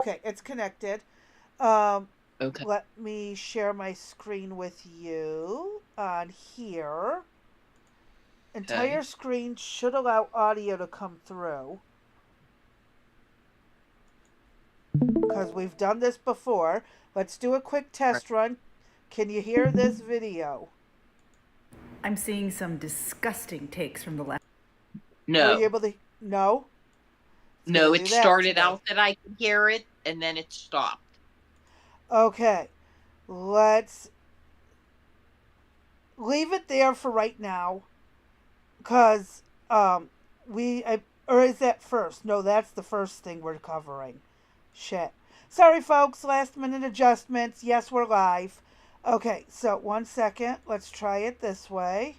Okay, it's connected. Um, Okay. Let me share my screen with you on here. Okay. Entire screen should allow audio to come through because we've done this before. Let's do a quick Right. test run. Can you hear this video? I'm seeing some disgusting takes from the left. Are you No. able to? No? It's going to No, do it that started today. out that I could hear it and then it stopped. Okay, let's leave it there for right now because we or is that first? No, that's the first thing we're covering. Shit. Sorry, folks. Last minute adjustments. Yes, we're live. Okay, so 1 second. Let's try it this way.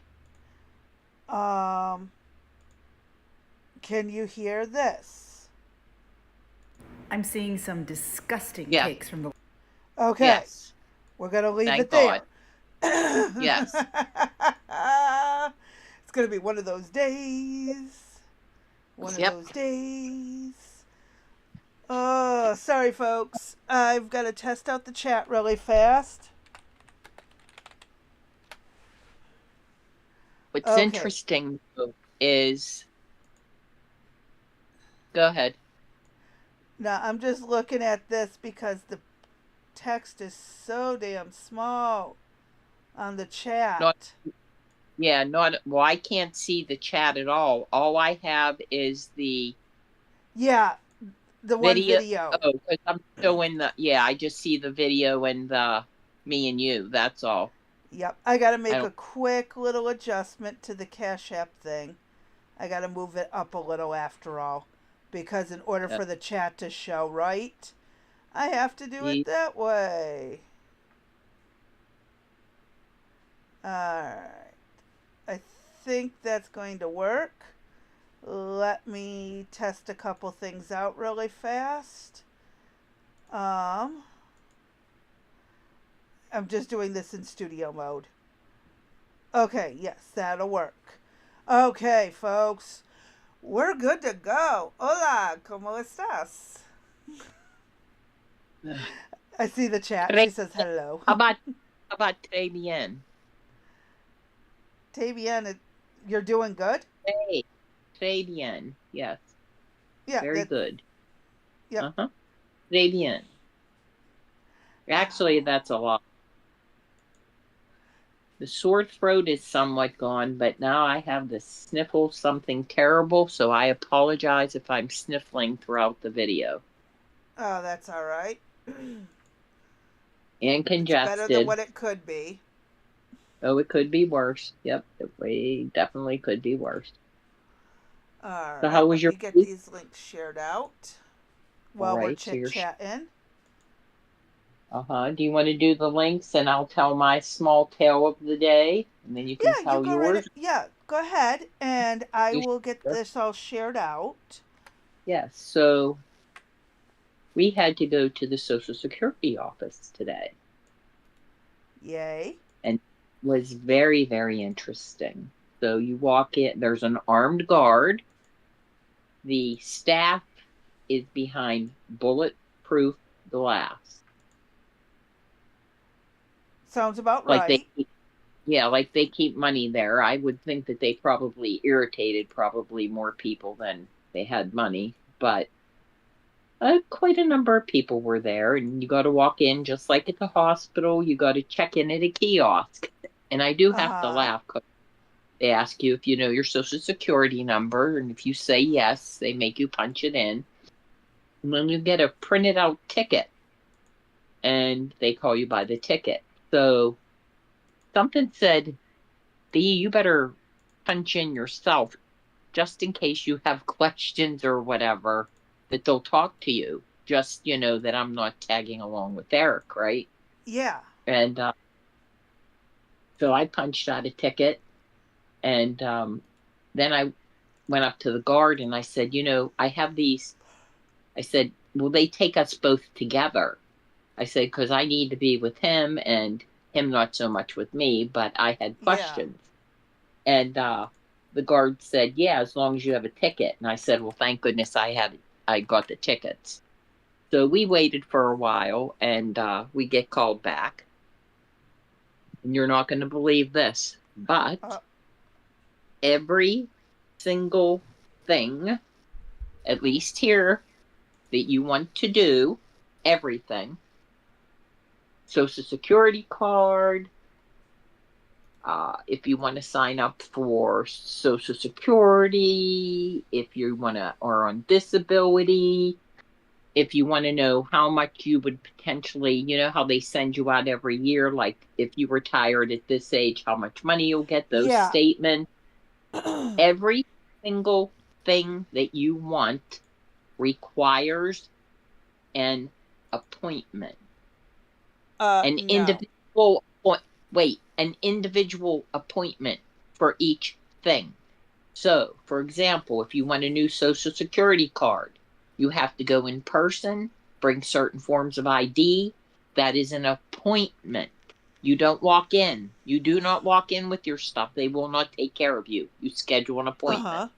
Um, can you hear this? I'm seeing some disgusting Yes. takes from the. Okay, Yes. we're gonna leave Thank it God. there. Yes. It's gonna be one of those days. One of Yep. those days. Oh, sorry, folks. I've got to test out the chat really fast. What's Okay. interesting though, is go ahead. Now, I'm just looking at this because the text is so damn small on the Not chat. yeah, not well, I can't see the chat at all. All I have is the Yeah, the one video. video. Oh, because I'm showing the yeah, I just see the video and the me and you. That's all. Yep. I got to I make don't a quick little adjustment to the Cash App thing. I got to move it up a little after all. Because in order uh, for the chat to show right, I have to do it see. that way. Alright. I think that's going to work. Let me test a couple things out really fast. Um, I'm just doing this in studio mode. Okay, yes, that'll work. Okay, folks, we're good to go. Hola, ¿cómo estás? I see the chat. She Tre- says hello. how about très bien? Tavian, you're doing good? Hey, très bien. Yes, Yeah, very that's, good. yep. Uh-huh. Très bien. Actually, Oh, that's a lot. The sore throat is somewhat gone, but now I have the sniffle something terrible, so I apologize if I'm sniffling throughout the video. that's all right. And It's better than congested. what it could be. Oh, it could be worse. Yep, it way definitely could be worse. All So right, how was let your me get week? these links shared out All while we're right, so chit you're chatting. uh-huh. Do you want to do the links and I'll tell my small tale of the day and then you can Yeah, you tell go right. yours? Yeah, go ahead, and I You will get sure? this all shared out. Yes. So we had to go to the Social Security office today Yay. and it was very, very interesting. So you walk in, there's an armed guard. The staff is behind bulletproof glass. Sounds about Like they right. yeah, like they keep money there. I would think that they probably irritated probably more people than they had money, but quite a number of people were there, and you got to walk in just like at the hospital. You got to check in at a kiosk, and I do Uh have to huh. laugh because they ask you if you know your social security number, and if you say yes, they make you punch it in, and then you get a printed out ticket, and they call you by the ticket. So something said, "Dee, you better punch in yourself just in case you have questions or whatever that they'll talk to you. Just, that I'm not tagging along with Eric, right?" Yeah. And so I punched out a ticket and then I went up to the guard and I said, I have these. I said, will they take us both together? I said, because I need to be with him and him not so much with me, but I had Yeah. questions. And the guard said, yeah, as long as you have a ticket. And I said, well, thank goodness I got the tickets. So we waited for a while, and we get called back. And you're not going to believe this, Uh, but every single thing, at least here, that you want to do, everything, Social Security card, if you want to sign up for Social Security, if you want to, or on disability, if you want to know how much you would potentially, how they send you out every year, like if you retired at this age, how much money you'll get, those yeah. statements, every single thing that you want requires an appointment, an No. individual, wait, an individual appointment for each thing. So, for example, if you want a new Social Security card, you have to go in person, bring certain forms of ID. That is an appointment. You don't walk in. You do not walk in with your stuff. They will not take care of you. You schedule an Uh appointment. huh.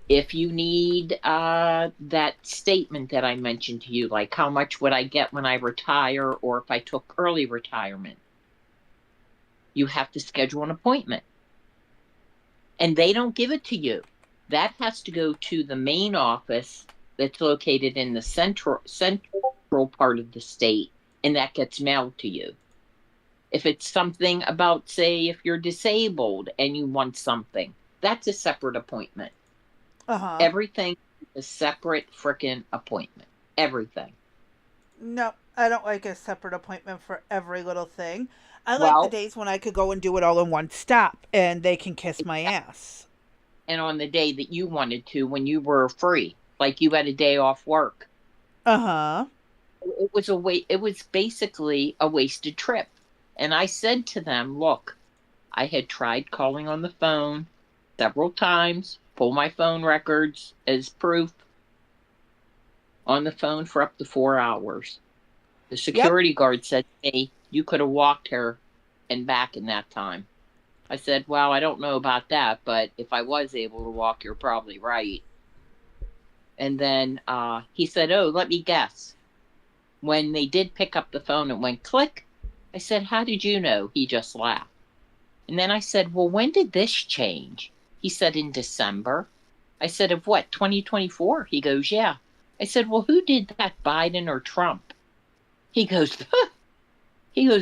If you need that statement that I mentioned to you, like how much would I get when I retire, or if I took early retirement, you have to schedule an appointment. And they don't give it to you. That has to go to the main office that's located in the central part of the state, and that gets mailed to you. If it's something about, say, if you're disabled and you want something, that's a separate appointment. Uh huh. Everything is a separate frickin' appointment. Everything. No, I don't like a separate appointment for every little thing. I like the Well, days when I could go and do it all in one stop and they can kiss my ass. and on the day that you wanted to, when you were free, like you had a day off work, Uh huh. it was basically a wasted trip. And I said to them, look, I had tried calling on the phone several times, pull my phone records as proof, on the phone for up to 4 hours. The Yep. security guard said to me, you could have walked her and back in that time. I said, well, I don't know about that, but if I was able to walk, you're probably right. And then he said, oh, let me guess. When they did pick up the phone, it went click. I said, how did you know? He just laughed. And then I said, well, when did this change? He said, in December. I said, of what, 2024? He goes, yeah. I said, well, who did that, Biden or Trump? He goes,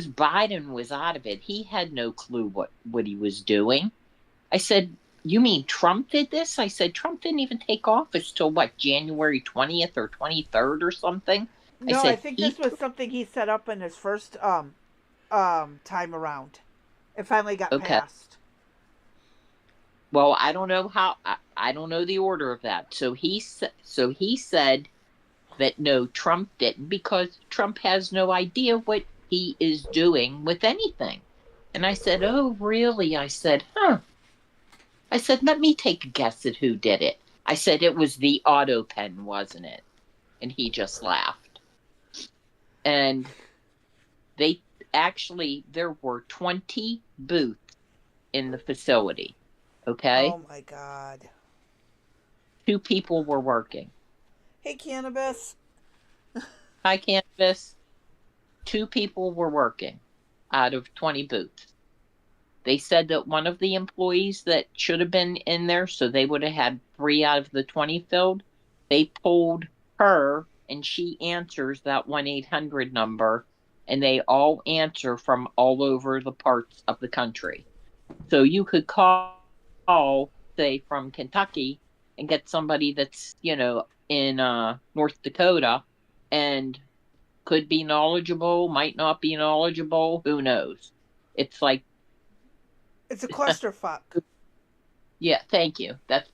Biden was out of it. He had no clue what he was doing. I said, you mean Trump did this? I said, Trump didn't even take office till what, January 20th or 23rd or something? I No, I said, think he this was took, something he set up in his first time around. It finally got okay. passed. Well, I don't know how, I don't know the order of that. So he said that no, Trump didn't, because Trump has no idea what he is doing with anything. And I said, oh, really? I said, huh. I said, let me take a guess at who did it. I said, it was the auto pen, wasn't it? And he just laughed. And they there were 20 booths in the facility. Okay. Oh my god. Two people were working. Hey, cannabis. High canvas, two people were working out of 20 booths. They said that one of the employees that should have been in there, so they would have had 3 out of the 20 filled, they pulled her and she answers that 1-800 number, and they all answer from all over the parts of the country. So you could call, say, from Kentucky and get somebody that's, in North Dakota and could be knowledgeable, might not be knowledgeable, who knows? It's like, It's a clusterfuck. yeah, thank you. That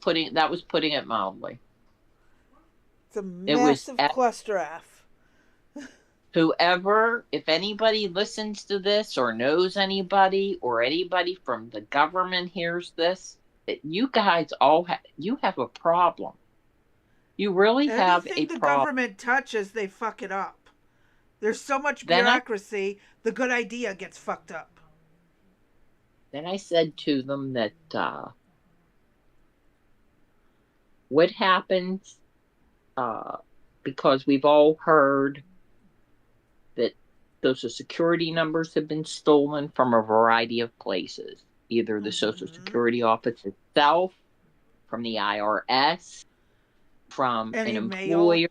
was putting it mildly. It's a It was massive cluster F. whoever, if anybody listens to this or knows anybody or anybody from the government hears this, that you guys you have a problem. You really have a Anything the problem. government touches, they fuck it up. There's so much Then I bureaucracy, the good idea gets fucked up. then I said to them that what happens, uh, because we've all heard that Social Security numbers have been stolen from a variety of places, either the Social Mm-hmm. Security office itself, from the IRS, from an Any mail? employer,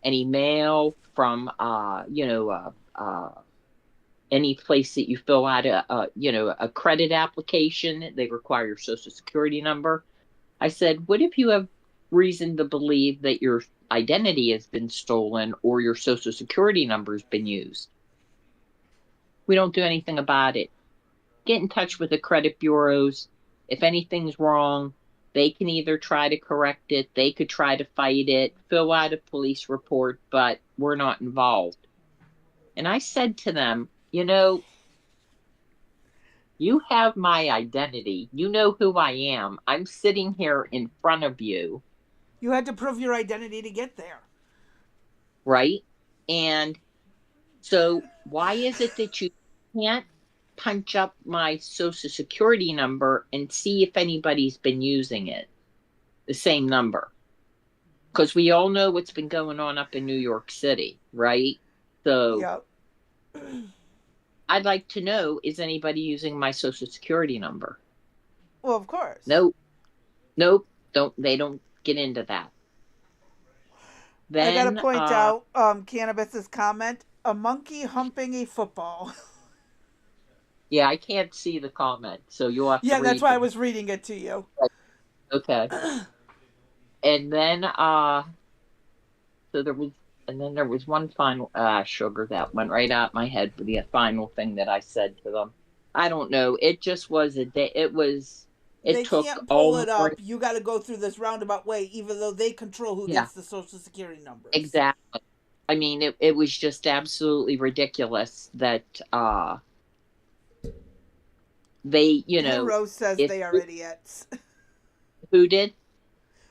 an email, from any place that you fill out a credit application. They require your Social Security number. I said, what if you have reason to believe that your identity has been stolen or your Social Security number has been used? We don't do anything about it. Get in touch with the credit bureaus. If anything's wrong, they can either try to correct it, they could try to fight it, fill out a police report, but we're not involved. And I said to them, you have my identity. You know who I am. I'm sitting here in front of you, You had to prove your identity to get there. right? And so why is it that you can't punch up my Social Security number and see if anybody's been using it? The same number. Because we all know what's been going on up in New York City, right? So Yep. I'd like to know, is anybody using my Social Security number? Well, of course. Nope. Nope. They don't get into that. I got to Then point out Cannabis's comment: a monkey humping a football. yeah, I can't see the comment, so you'll have to Yeah, that's read why I them. was reading it to you. Okay. And then so there was and then there was one final sugar that went right out my head for the final thing that I said to them. I don't know. It just was a day. It They took can't pull all it morning. up. You got to go through this roundabout way, even though they control who Yeah, gets the social security numbers. exactly. I mean, it was just absolutely ridiculous that they, Blue Rose says if they are idiots. who did?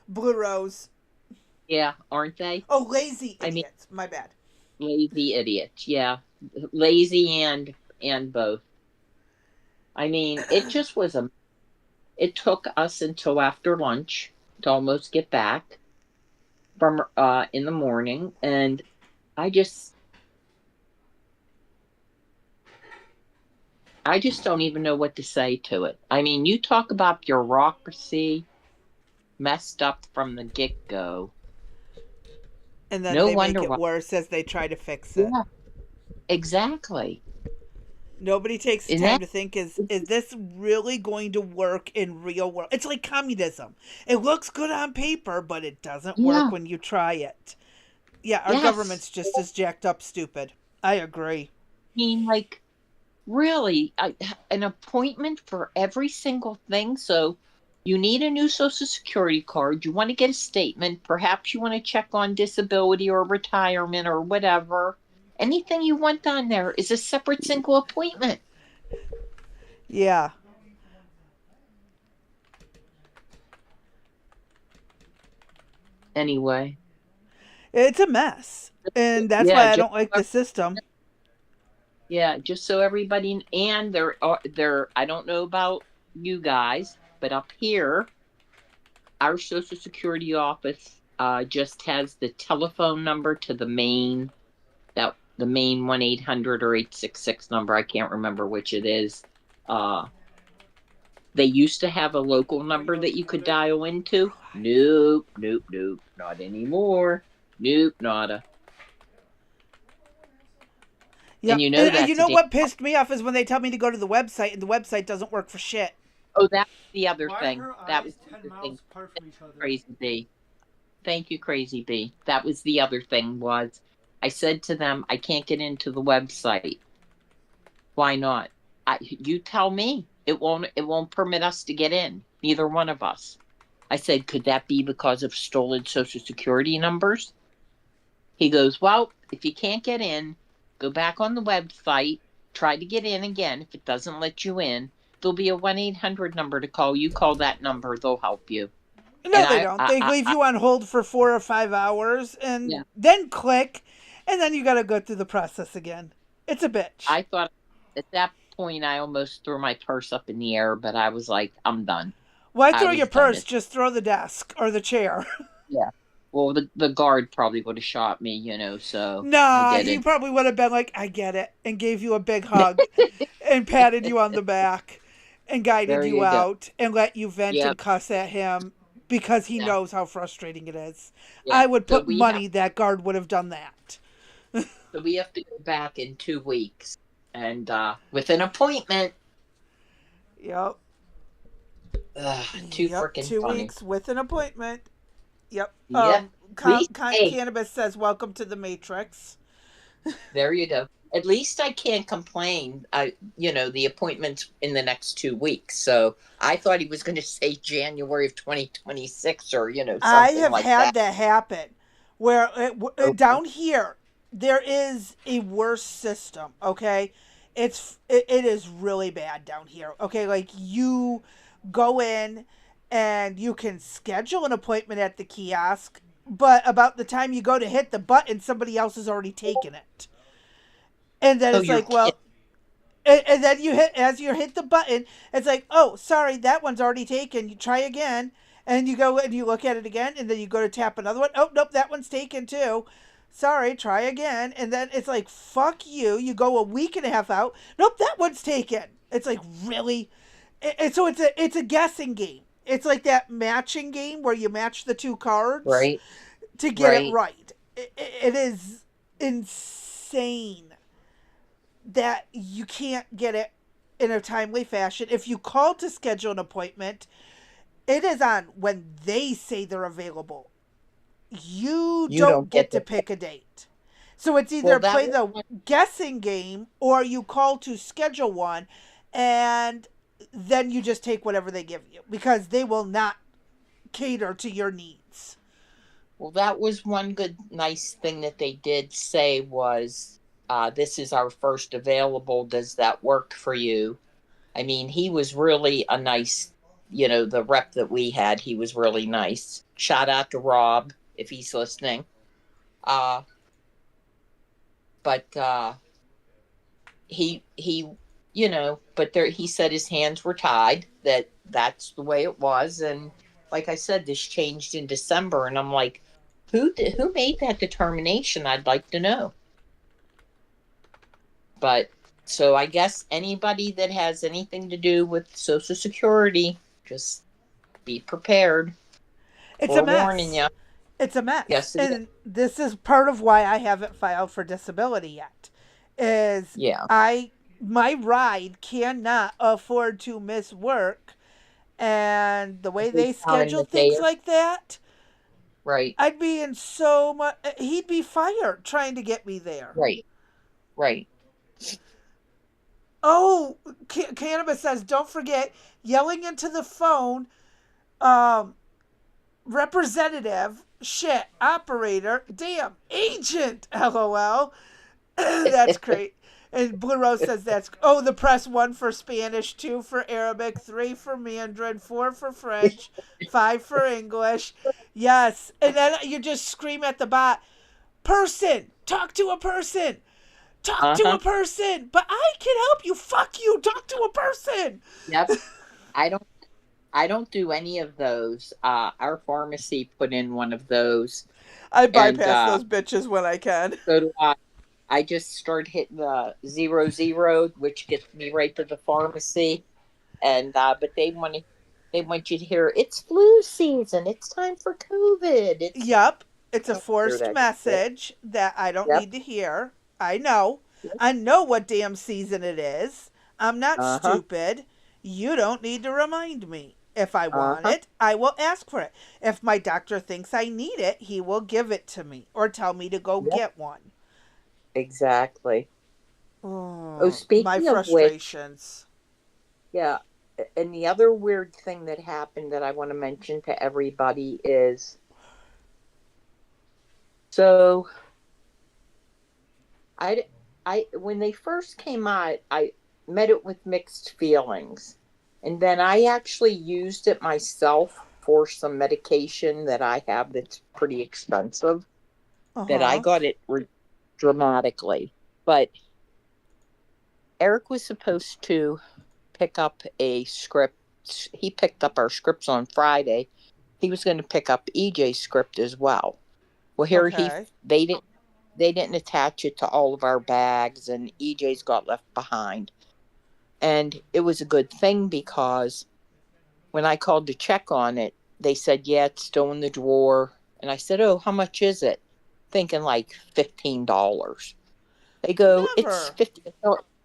Blue Rose. Yeah, aren't they? Oh, lazy I mean, idiots. My bad. lazy idiots. Yeah, lazy and both. I mean, it took us until after lunch to almost get back from in the morning, and I just I just don't even know what to say to it. I mean, you talk about bureaucracy messed up from the get-go. And then No they make wonder it why. worse as they try to fix it. Yeah, exactly. Nobody takes the And time that to think, is this really going to work in real world? It's like communism. It looks good on paper, but it doesn't work yeah, when you try it. Yeah, our yes. government's just as jacked up stupid. I agree. I mean, like really, an appointment for every single thing. So you need a new Social Security card. You want to get a statement. Perhaps you want to check on disability or retirement or whatever. Anything you want on there is a separate single appointment. Yeah. Anyway, It's a mess. And that's yeah, why I don't like the system. just so everybody, and there. I don't know about you guys, but up here, our Social Security office just has the telephone number to the main 1-800 or 866 number. I can't remember which it is. Uh, they used to have a local number that you could dial into. Nope, nope, nope, not anymore. Nope, nada. And Yep. And you that's a know damn. what pissed me off is when they tell me to go to the website and the website doesn't work for shit. Oh, that's the other Why are thing. her That was eyes the 10 other thing. miles apart from each other? Crazy B. Thank you, Crazy B. That was the other thing was I said to them, I can't get into the website. Why not? You tell me. It won't permit us to get in. Neither one of us. I said, could that be because of stolen Social Security numbers? He goes, well, if you can't get in, go back on the website, try to get in again. If it doesn't let you in, there'll be a 1-800 number to call. You call that number, they'll help you. And No, they don't. They leave you on hold for 4 or 5 hours yeah, and then click, and then you got to go through the process again. It's a bitch. I thought at that point I almost threw my purse up in the air, but I was like, I'm done. Why I throw your was done. purse? Just throw the desk or the chair. Yeah. Well, the guard probably would have shot me, so I Nah, he didn't. probably would have been like, I get it, and gave you a big hug and patted you on the back and guided There you you go. out and let you vent and Yep. cuss at him because he Yeah. knows how frustrating it is. Yeah. I would So put we have money that guard would have done that. so we have to go back in 2 weeks, and with an appointment. Yep. Too Yep. freaking Two funny. weeks with an appointment. Yep. Yep. At least, hey, Cannabis says, "Welcome to the Matrix." there you go. At least I can't complain. The appointment's in the next 2 weeks. So I thought he was going to say January of 2026 or, I something have like that. had that happen where Okay. down here there is a worse system, okay? It is really bad down here. Okay, like you go in and you can schedule an appointment at the kiosk, but about the time you go to hit the button somebody else has already taken it. And then Oh, it's you're like, kidding. well, and then as you hit the button, it's like, oh, sorry, that one's already taken. You try again, and you go and you look at it again, and then you go to tap another one. Oh, nope, that one's taken too. Sorry, try again, and then it's like, fuck you. You go a week and a half out. Nope, that one's taken. It's like really, and so it's a guessing game. It's like that matching game where you match the two cards Right. to get it Right. right. It is insane that you can't get it in a timely fashion. If you call to schedule an appointment, it is on when they say they're available. You You don't don't get get to to. pick a date. So it's Well, either that play was the guessing game or you call to schedule one and then you just take whatever they give you because they will not cater to your needs. one good nice thing that they did say was, this is our first available. Does that work for you? I mean, he was really a nice, the rep that we had, he was really nice. Shout out to Rob if he's listening. Uh, but but there he said his hands were tied, that's the way it was. And like I said, this changed in December, and I'm like, who made that determination? I'd like to know. But so I guess anybody that has anything to do with Social Security, just be prepared. It's a Forewarning mess. you. It's a mess. Yes, it is. And this is part of why I haven't filed for disability yet. Is Yeah. I my ride cannot afford to miss work and the way Every they time schedule that they things are like that, right, I'd be in so much he'd be fired trying to get me there. right, right. Oh, Cannabis says don't forget yelling into the phone um representative shit operator damn agent lol. That's great. And Blue Rose says that's the press one for Spanish, two for Arabic, three for Mandarin, four for French, five for English. Yes, and then you just scream at the bot, person, talk to a person, talk to Uh-huh. a person. But I can help you. Fuck you. Talk to a person. Yep. I don't I don't do any of those. Our pharmacy put in one of those, I and bypass those bitches when I can. so do I. I just start hitting the 00, which gets me right to the pharmacy. And but they want you to hear it's flu season. It's time for COVID. It's Yep, it's I a don't hear forced that shit. message that I don't Yep. need to hear. I know. Yep. I know what damn season it is. I'm not Uh huh. stupid. You don't need to remind me. If I Uh want huh. it, I will ask for it. If my doctor thinks I need it, he will give it to me or tell me to go Yep. get one. Exactly. Oh, My speaking of which, frustrations. yeah. And the other weird thing that happened that I want to mention to everybody is, so I, when they first came out, I met it with mixed feelings. And then I actually used it myself for some medication that I have that's pretty expensive, Uh that I huh. got it dramatically. But Eric was supposed to pick up a script. He picked up our scripts on Friday, he was going to pick up EJ's script as well. Well, here Okay. they didn't attach it to all of our bags, and EJ's got left behind. And it was a good thing because when I called to check on it, they said, yeah, it's still in the drawer. And I said, oh, how much is it? Thinking like $15. They go, it's Never. 50.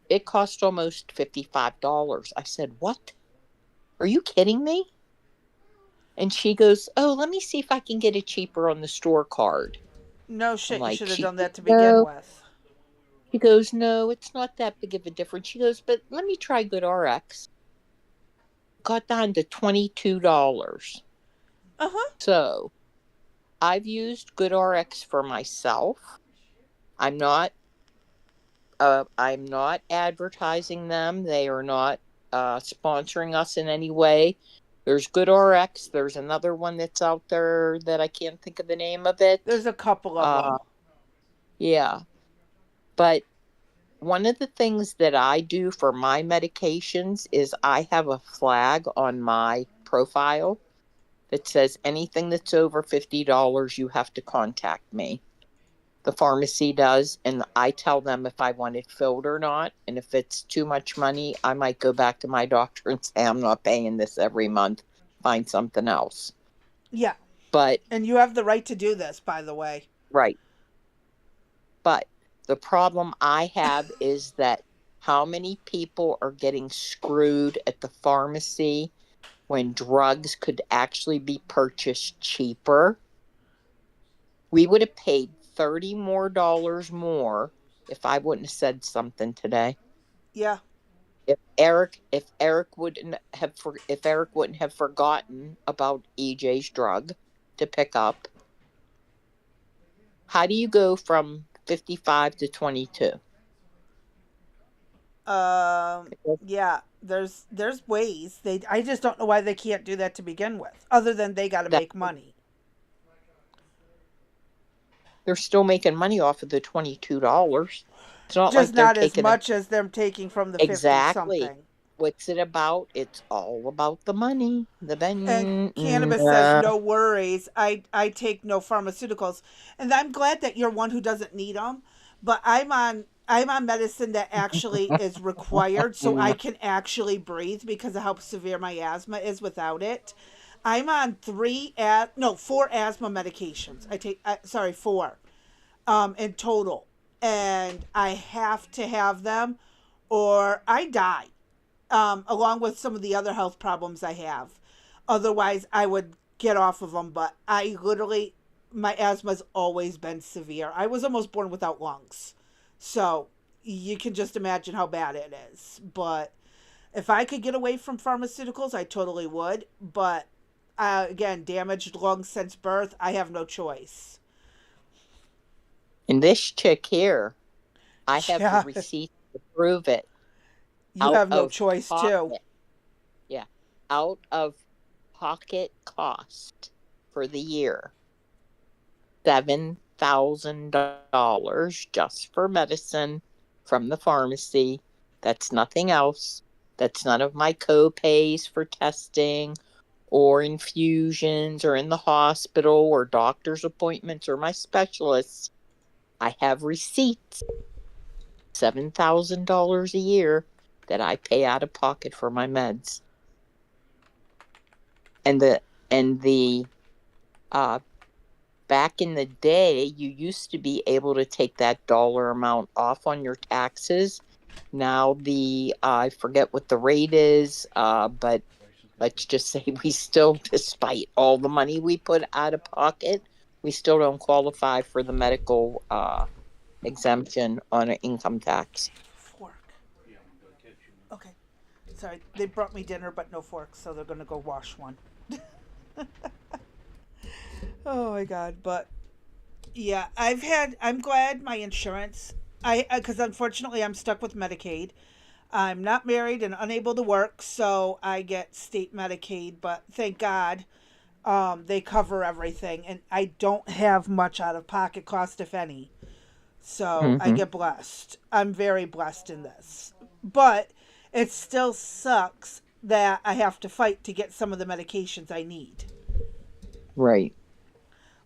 It cost almost $55. I said, what? Are you kidding me? And she goes, oh, let me see if I can get it cheaper on the store card. No I'm shit. You like, should have she done goes, that to begin no. with. She goes, no, it's not that big of a difference. She goes, but let me try Good RX. Got down to $22. Uh huh. So I've used Good RX for myself. I'm not I'm not advertising them. They are not sponsoring us in any way. There's Good RX. There's another one that's out there that I can't think of the name of it. There's a couple of Uh, them. yeah, but one of the things that I do for my medications is I have a flag on my profile that says anything that's over $50, you have to contact me. The pharmacy does, and I tell them if I want it filled or not. And if it's too much money, I might go back to my doctor and say, I'm not paying this every month. Find something else. Yeah. But, And you have the right to do this, by the way. right. But the problem I have is that how many people are getting screwed at the pharmacy when drugs could actually be purchased cheaper? We would have paid $30 more if I wouldn't have said something today. Yeah. If Eric wouldn't have forgotten about EJ's drug to pick up, how do you go from 55 to 22? Um. Yeah. There's ways. I just don't know why they can't do that to begin with. Other than they got to That make money. they're still making money off of the $22. It's not Just like they're not as taking it. much as them taking from the 50 Exactly. something. What's it about? It's all about the money. The And ben. cannabis says no worries. I take no pharmaceuticals, and I'm glad that you're one who doesn't need them. But I'm on medicine that actually is required, so I can actually breathe because of how severe my asthma is without it. I'm on four asthma medications. Four, in total, and I have to have them, or I die, along with some of the other health problems I have. Otherwise, I would get off of them, but my asthma's always been severe. I was almost born without lungs. So you can just imagine how bad it is. But if I could get away from pharmaceuticals, I totally would. But again, damaged lungs since birth, I have no choice. And this chick here, I have the Yeah, receipt to prove it. you Out have no of choice too. pocket. Yeah. Out of pocket cost for the year. $7,000 just for medicine from the pharmacy. That's nothing else. That's none of my co-pays for testing or infusions or in the hospital or doctor's appointments or my specialists. I have receipts. $7,000 a year that I pay out of pocket for my meds. And the uh back in the day, you used to be able to take that dollar amount off on your taxes. Now I forget what the rate is, but let's just say we still, despite all the money we put out of pocket, we still don't qualify for the medical exemption on an income tax. Fork. Okay. Sorry, they brought me dinner, but no forks, so they're gonna go wash one. Oh my god! But yeah, I'm glad my insurance. Because unfortunately I'm stuck with Medicaid. I'm not married and unable to work, so I get state Medicaid. But thank God, they cover everything, and I don't have much out of pocket cost, if any. So I Mm-hmm. get blessed. I'm very blessed in this. But it still sucks that I have to fight to get some of the medications I need. Right.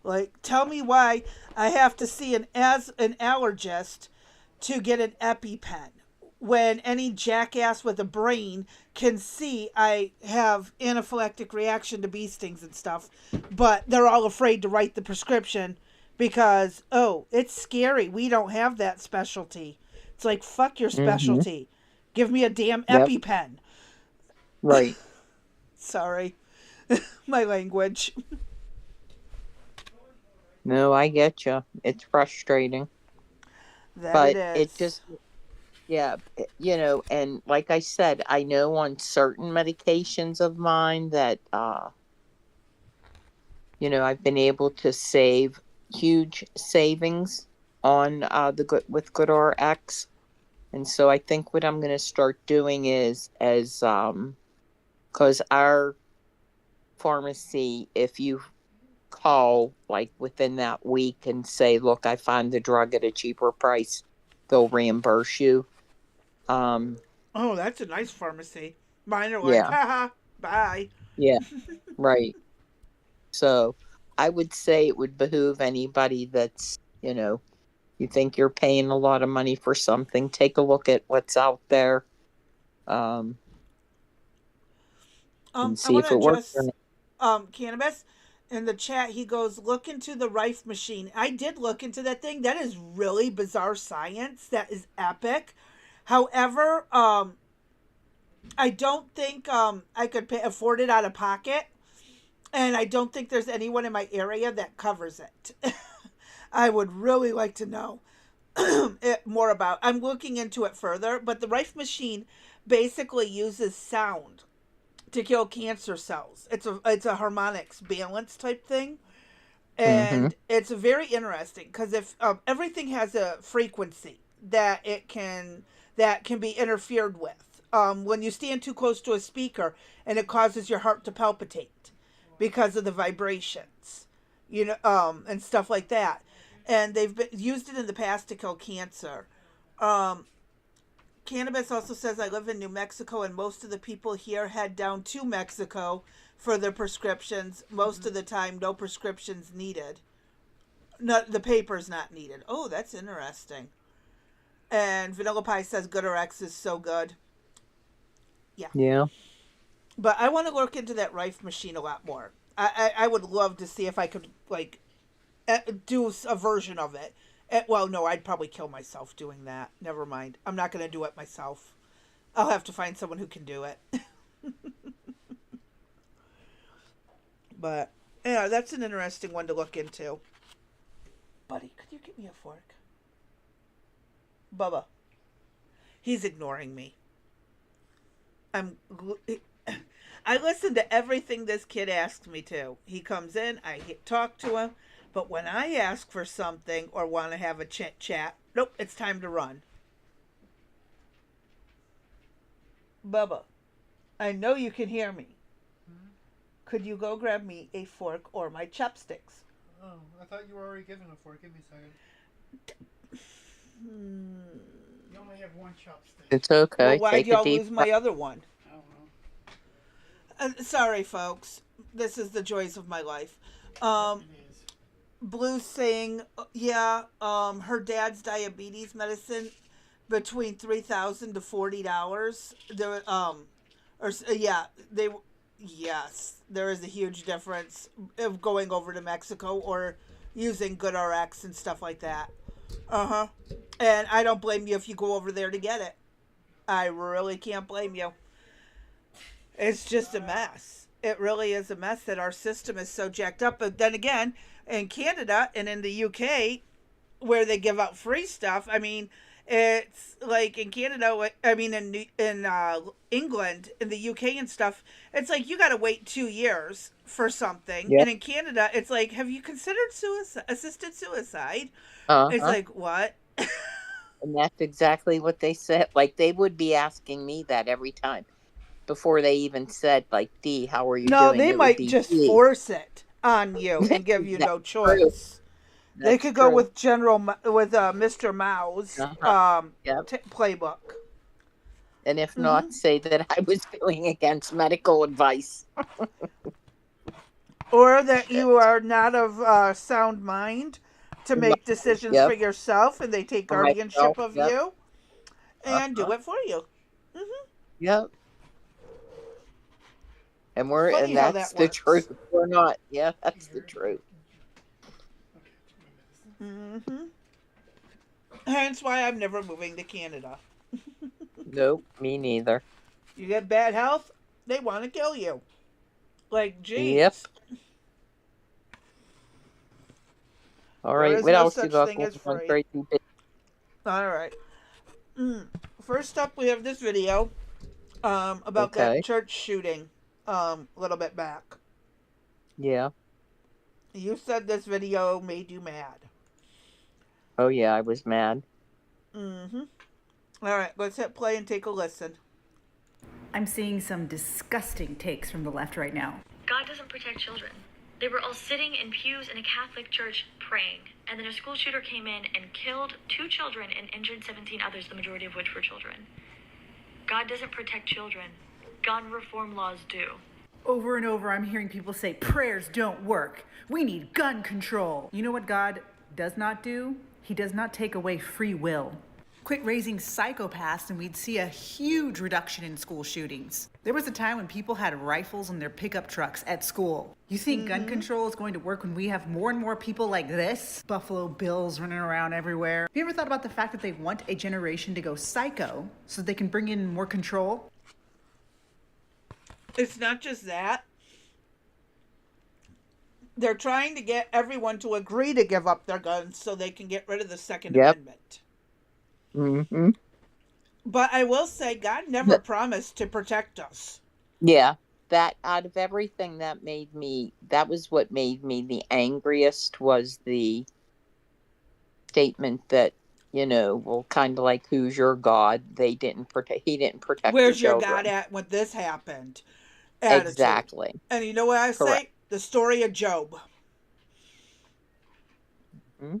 Like, tell me why I have to see an allergist to get an EpiPen when any jackass with a brain can see I have anaphylactic reaction to bee stings and stuff, but they're all afraid to write the prescription because, oh, it's scary. We don't have that specialty. It's like, fuck your Mm-hmm. specialty. Give me a damn Yep. EpiPen. Right. Sorry, my language. No, I get you. It's frustrating, That it but it is. just, yeah, and like I said, I know on certain medications of mine that, I've been able to save huge savings on the good with GoodRx. And so I think what I'm going to start doing is, as because our pharmacy, if you call like within that week and say, look, I found the drug at a cheaper price, they'll reimburse you. Um, Oh, that's a nice pharmacy. Mine are like, yeah, haha, bye. yeah, right. So I would say it would behoove anybody that's, you think you're paying a lot of money for something, take a look at what's out there, um, and I see want if to it works or address not. Cannabis. In the chat, he goes, look into the Rife machine. I did look into that thing. That is really bizarre science. That is epic. However, I don't think I could afford it out of pocket. And I don't think there's anyone in my area that covers it. I would really like to know more about. I'm looking into it further, but the Rife machine basically uses sound to kill cancer cells. It's a harmonics balance type thing, Mm-hmm. and it's very interesting because if everything has a frequency that can be interfered with. When you stand too close to a speaker and it causes your heart to palpitate because of the vibrations, and stuff like that. And used it in the past to kill cancer. Um, Cannabis also says, I live in New Mexico, and most of the people here head down to Mexico for their prescriptions. Most of the time, no prescriptions needed. No, the paper's not needed. Oh, that's interesting. And Vanilla Pie says GoodRx is so good. Yeah. Yeah. But I want to look into that Rife machine a lot more. I would love to see if I could, like, do a version of it. Well, no, I'd probably kill myself doing that. Never mind. I'm not going to do it myself. I'll have to find someone who can do it. But yeah, that's an interesting one to look into. Buddy, could you get me a fork? Bubba. He's ignoring me. I'm. I listen to everything this kid asks me to. He comes in, I talk to him, but when I ask for something or want to have a chit chat, nope, it's time to run. Bubba, I know you can hear me. Could you go grab me a fork or my chopsticks? Oh, I thought you were already given a fork. Give me a second. You only have one chopstick. It's Well, okay. why'd Take a y'all deep lose breath. my other one? I don't know. Sorry, folks. This is the joys of my life. Um, It is. Blue's saying, yeah, her dad's diabetes medicine between $3,000 to $40. There, or yeah, they, yes, there is a huge difference of going over to Mexico or using GoodRx and stuff like that. Uh huh. And I don't blame you if you go over there to get it. I really can't blame you. It's just a mess. It really is a mess that our system is so jacked up. But then again, in Canada and in the UK, where they give out free stuff, I mean, it's like in Canada. I mean, in England, in the UK and stuff, it's like you got to wait 2 years for something. Yeah. And in Canada, it's like, have you considered assisted suicide? It's Uh-huh. like what? And that's exactly what they said. Like they would be asking me that every time before they even said, like, D, how are you No, doing? they It would might be just D. force it on you and give you That's no true. choice. They That's could go true. with Mr. Mao's Uh-huh. Yep. playbook. And if Mm-hmm. not, say that I was going against medical advice. or that you Shit. are not of sound mind to Right. make decisions for Yep. yourself, and they take For guardianship myself. of Yep. you and do Uh-huh. it for you. Yep. Funny And how that's that the works. truth. We're not. Yeah, that's the Very good. truth. Okay, my medicine. Hmm. Hence why I'm never moving to Canada. Nope, me neither. You get bad health, they want to kill you. Like, Yep. geez, All there right. is What no else you such got thing going as on, free. Tracy? All right. First up, we have this video about that Okay. church shooting a little bit back. Yeah. You said this video made you mad. Oh, yeah, I was mad. Mm-hmm. All right, let's hit play and take a listen. I'm seeing some disgusting takes from the left right now. God doesn't protect children. They were all sitting in pews in a Catholic church praying, and then a school shooter came in and killed 2 children and injured 17 others, the majority of which were children. God doesn't protect children. Gun reform laws do. Over and over, I'm hearing people say prayers don't work. We need gun control. You know what God does not do? He does not take away free will. Quit raising psychopaths and we'd see a huge reduction in school shootings. There was a time when people had rifles in their pickup trucks at school. You think gun control is going to work when we have more and more people like this? Buffalo Bills running around everywhere. Have you ever thought about the fact that they want a generation to go psycho so they can bring in more control? It's not just that. They're trying to get everyone to agree to give up their guns so they can get rid of the Second Yep. Amendment. Mm-hmm. But I will say, God never promised to protect us. Yeah. That out of everything that was what made me the angriest was the statement that, well, kind of like, who's your God? He didn't protect the Where's your God children. at when this happened? Attitude. Exactly. And you know what I Correct. say? The story of Job. Mm-hmm.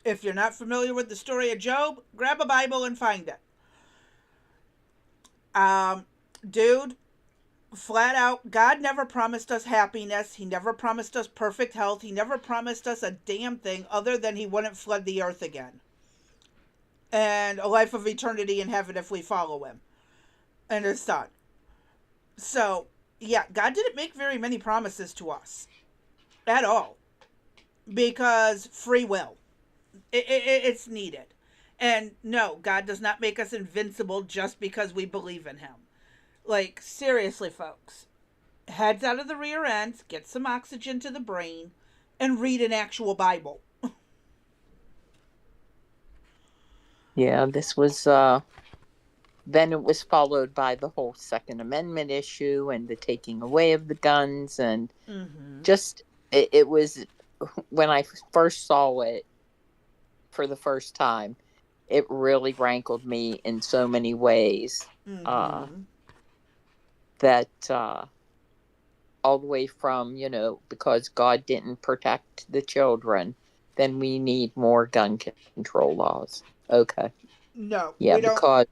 If you're not familiar with the story of Job, grab a Bible and find it. Dude, flat out, God never promised us happiness. He never promised us perfect health. He never promised us a damn thing other than he wouldn't flood the earth again. And a life of eternity in heaven if we follow him and his son. So, yeah, God didn't make very many promises to us at all because free will. It's needed. And no, God does not make us invincible just because we believe in him. Like, seriously, folks. Heads out of the rear ends, get some oxygen to the brain, and read an actual Bible. Yeah, this was then it was followed by the whole Second Amendment issue and the taking away of the guns, and just it was when I first saw it for the first time, it really rankled me in so many ways. That all the way from, because God didn't protect the children, then we need more gun control laws. Okay. No, Yeah, we don't.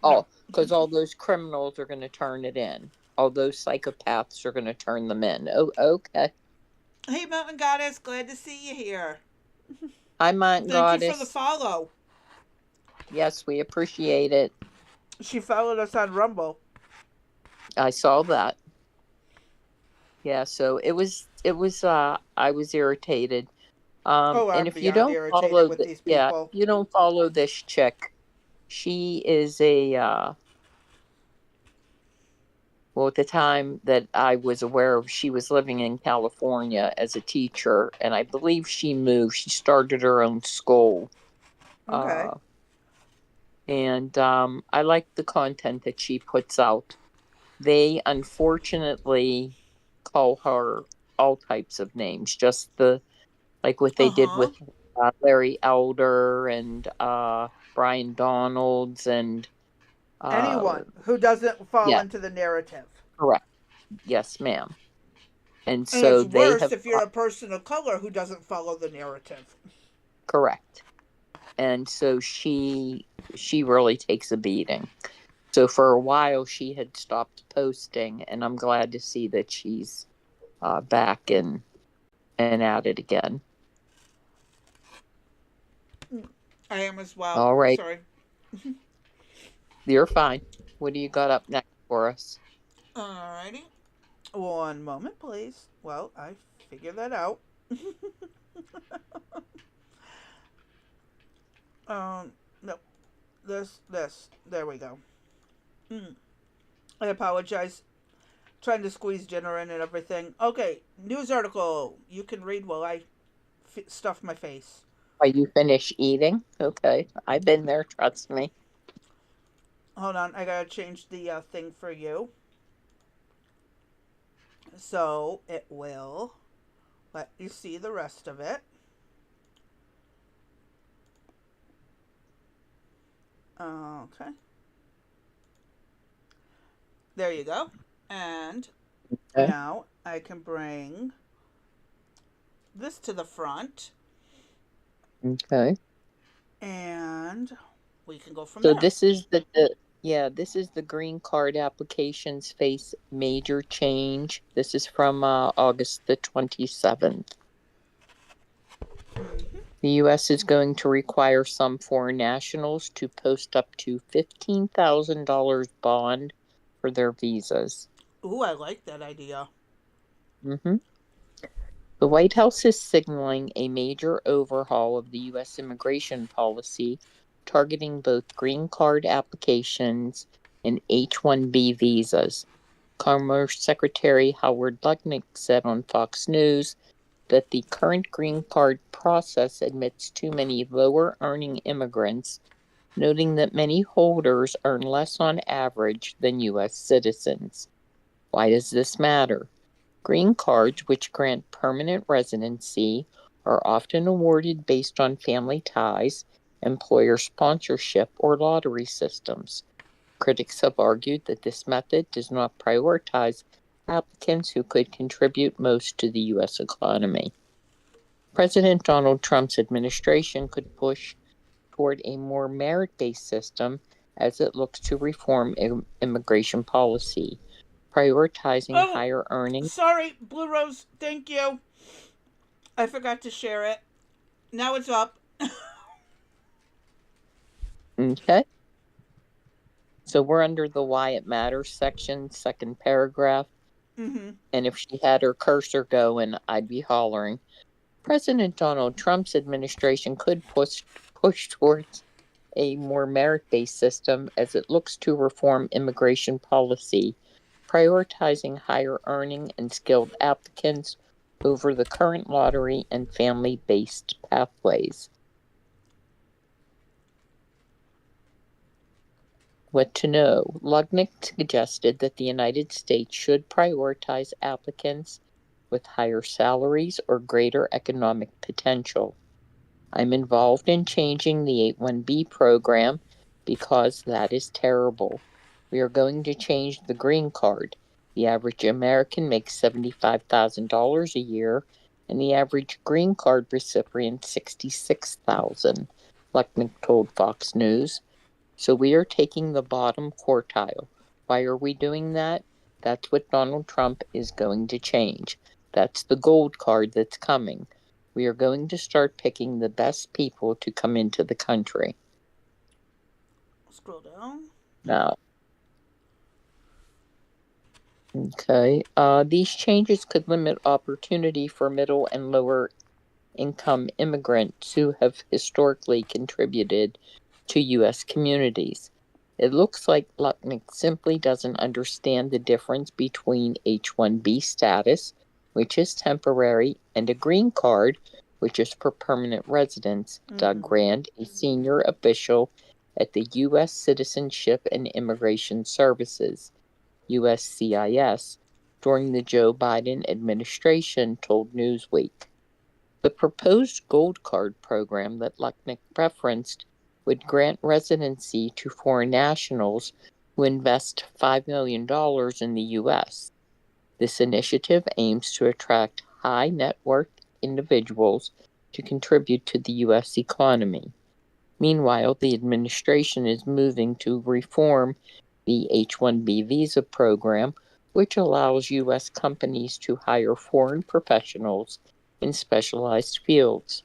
No. because all those criminals are going to turn it in. All those psychopaths are going to turn them in. Oh, okay. Hey, Mountain Goddess, glad to see you here. Hi, Mountain Thank you for the Goddess. follow. Yes, we appreciate it. She followed us on Rumble. I saw that. Yeah, so it was I was irritated. Oh, And I'm if you beyond don't irritated follow with these if people. you don't follow this chick, she is well, at the time that I was aware of, she was living in California as a teacher, and I believe she moved. She started her own school. Okay. And I like the content that she puts out. They unfortunately call her all types of names, just like what they did with Larry Elder and Brian Donalds and Anyone who doesn't fall yeah, into the narrative. correct. Yes, ma'am. And And it's so they worse have if you're a person of color who doesn't follow the narrative. correct. And so she really takes a beating. So for a while she had stopped posting, and I'm glad to see that she's back and and at it again. I am as well. All right. Sorry. You're fine. What do you got up next for us? Alrighty. One moment, please. Well, I figured that out. No. This. There we go. I apologize. Trying to squeeze dinner in and everything. Okay, news article. You can read while I stuff my face. Are you finished eating? Okay. I've been there, trust me. Hold on, I gotta change the thing for you. So it will let you see the rest of it. Okay. There you go. And Okay. now I can bring this to the front. Okay. And we can go from So there. this is this is the green card applications face major change. This is from August the 27th. The U.S. is going to require some foreign nationals to post up to $15,000 bond for their visas. Ooh, I like that idea. Mm-hmm. The White House is signaling a major overhaul of the U.S. immigration policy, targeting both green card applications and H-1B visas. Commerce Secretary Howard Lutnick said on Fox News that the current green card process admits too many lower earning immigrants, noting that many holders earn less on average than U.S. citizens. Why does this matter? Green cards, which grant permanent residency, are often awarded based on family ties, employer sponsorship, or lottery systems. Critics have argued that this method does not prioritize applicants who could contribute most to the U.S. economy. President Donald Trump's administration could push toward a more merit based system as it looks to reform immigration policy, prioritizing Oh, higher earning. sorry, Blue Rose. Thank you. I forgot to share it. Now it's up. Okay. So we're under the why it matters section, second paragraph. Mm-hmm. And if she had her cursor going, I'd be hollering. President Donald Trump's administration could push towards a more merit based system as it looks to reform immigration policy, prioritizing higher earning and skilled applicants over the current lottery and family based pathways. What to know? Lugnick suggested that the United States should prioritize applicants with higher salaries or greater economic potential. I'm involved in changing the 81B program because that is terrible. We are going to change the green card. The average American makes $75,000 a year, and the average green card recipient $66,000, Lechnick told Fox News. So we are taking the bottom quartile. Why are we doing that? That's what Donald Trump is going to change. That's the gold card that's coming. We are going to start picking the best people to come into the country. Scroll down. Now, okay. These changes could limit opportunity for middle and lower income immigrants who have historically contributed to U.S. communities. It looks like Lucknick simply doesn't understand the difference between H-1B status, which is temporary, and a green card, which is for permanent residents. Doug Rand, a senior official at the U.S. Citizenship and Immigration Services, USCIS, during the Joe Biden administration, told Newsweek. The proposed Gold Card program that Lucknick referenced would grant residency to foreign nationals who invest $5 million in the U.S. This initiative aims to attract high net worth individuals to contribute to the U.S. economy. Meanwhile, the administration is moving to reform the H-1B visa program, which allows U.S. companies to hire foreign professionals in specialized fields.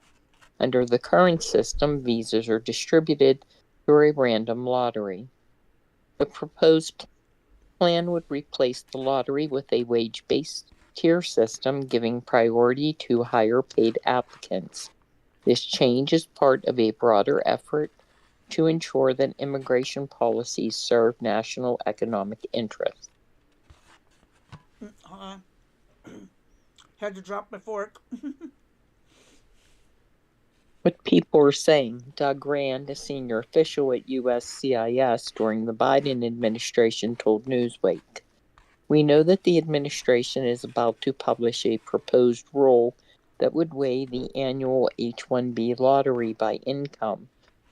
Under the current system, visas are distributed through a random lottery. The proposed plan would replace the lottery with a wage-based tier system, giving priority to higher-paid applicants. This change is part of a broader effort to ensure that immigration policies serve national economic interests. Had to drop my fork. What people are saying, Doug Rand, a senior official at USCIS during the Biden administration, told Newsweek, "We know that the administration is about to publish a proposed rule that would weigh the annual H-1B lottery by income,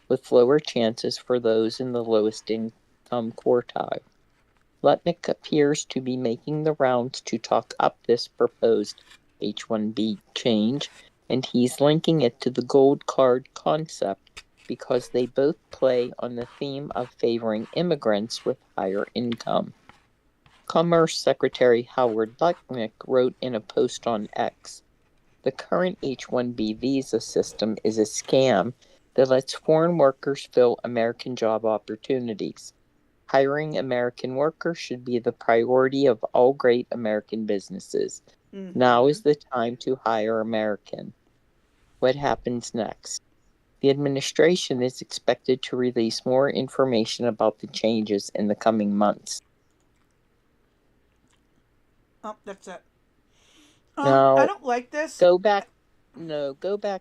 with lower chances for those in the lowest income quartile. Lutnick appears to be making the rounds to talk up this proposed H-1B change, and he's linking it to the gold card concept because they both play on the theme of favoring immigrants with higher income." Commerce Secretary Howard Lutnick wrote in a post on X, "The current H-1B visa system is a scam that lets foreign workers fill American job opportunities. Hiring American workers should be the priority of all great American businesses. Now is the time to hire American." What happens next? The administration is expected to release more information about the changes in the coming months. Oh, that's it. Now, I don't like this. go back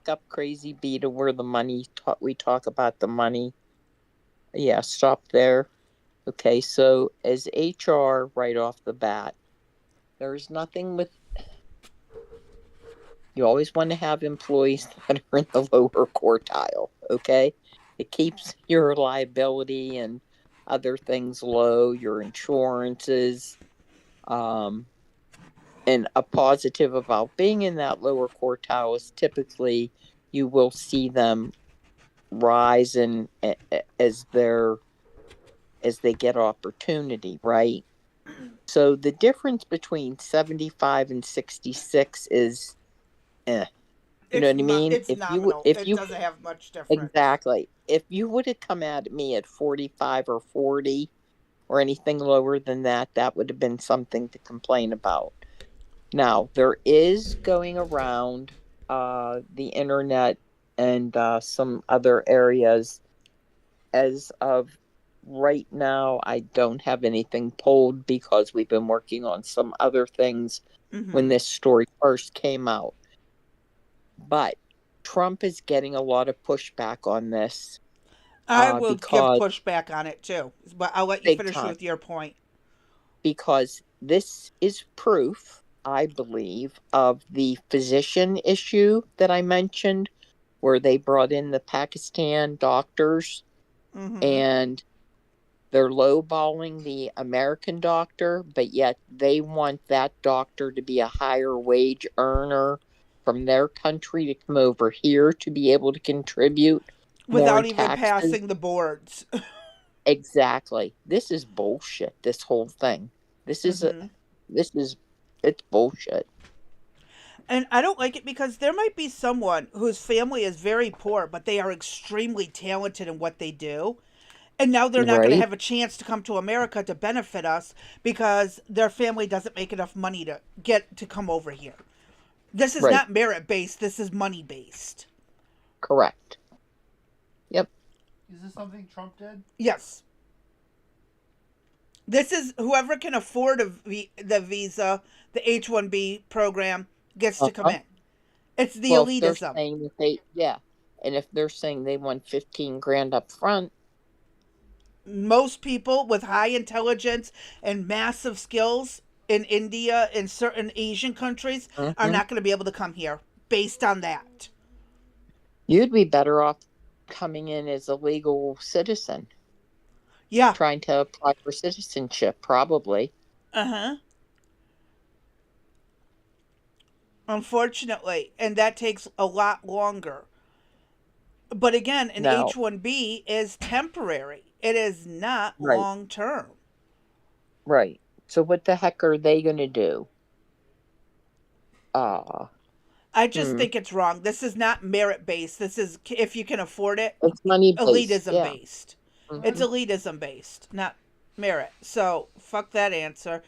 up, Crazy B, to where the money we talk about the money. Yeah, stop there. Okay, so as HR, right off the bat, there's nothing with. You always want to have employees that are in the lower quartile, okay? It keeps your liability and other things low, your insurances. And a positive about being in that lower quartile is typically you will see them rise and as they get opportunity, right? So the difference between 75 and 66 is you know what I mean? It's nominal. If It you doesn't have much difference. exactly. If you would have come at me at 45 or 40 or anything lower than that, that would have been something to complain about. Now, there is going around the internet and some other areas. As of right now, I don't have anything pulled because we've been working on some other things when this story first came out. But Trump is getting a lot of pushback on this I will give because pushback on it too, but I'll let you big finish time. with your point. Because this is proof, I believe, of the physician issue that I mentioned, where they brought in the Pakistan doctors and they're lowballing the American doctor, but yet they want that doctor to be a higher wage earner from their country to come over here to be able to contribute more Without in even taxes. passing the boards. Exactly. This is bullshit, this whole thing. This is it's bullshit. And I don't like it because there might be someone whose family is very poor, but they are extremely talented in what they do. And now they're not going to Right? have a chance to come to America to benefit us because their family doesn't make enough money to get to come over here. This is Right. not merit based, this is money based. Correct. Yep. Is this something Trump did? Yes. This is whoever can afford the visa, the H-1B program gets to come in. It's the Well, if they're elitism. saying that and if they're saying they want 15 grand up front, most people with high intelligence and massive skills in India and certain Asian countries are not going to be able to come here based on that. you'd be better off coming in as a legal citizen. Yeah. Trying to apply for citizenship, probably. Unfortunately, and that takes a lot longer. But again, an Now, H-1B is temporary. It is not right. long term. Right. So what the heck are they going to do? I just Hmm. think it's wrong. This is not merit based. This is if you can afford it, It's money based. elitism Yeah. based. It's Hmm. elitism based, not merit. So fuck that answer.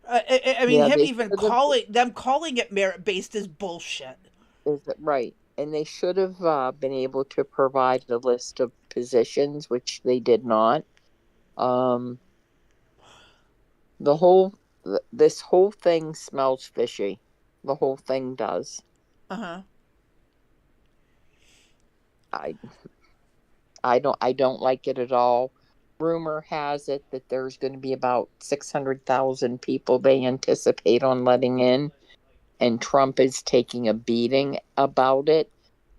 I mean, Yeah, him they even should have. calling it merit based is bullshit. Is it right? And they should have been able to provide a list of positions, which they did not. Um, the whole this whole thing smells fishy. The whole thing does. Uh huh. I I don't like it at all. Rumor has it that there's going to be about 600,000 people they anticipate on letting in, and Trump is taking a beating about it.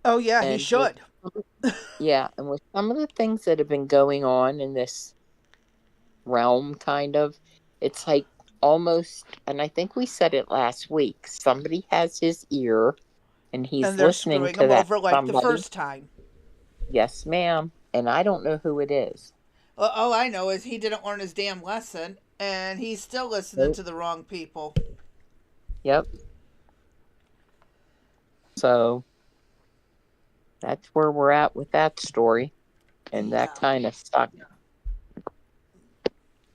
Oh yeah, he And with should. yeah, and with some of the things that have been going on in this realm, kind of, it's like almost, and I think we said it last week, somebody has his ear and he's And they're listening screwing to him that over like the somebody. first time. Yes, ma'am. And I don't know who it is. All I know is he didn't learn his damn lesson, and he's still listening Nope. to the wrong people. Yep. So that's where we're at with that story. And that Yeah, kind of sucked.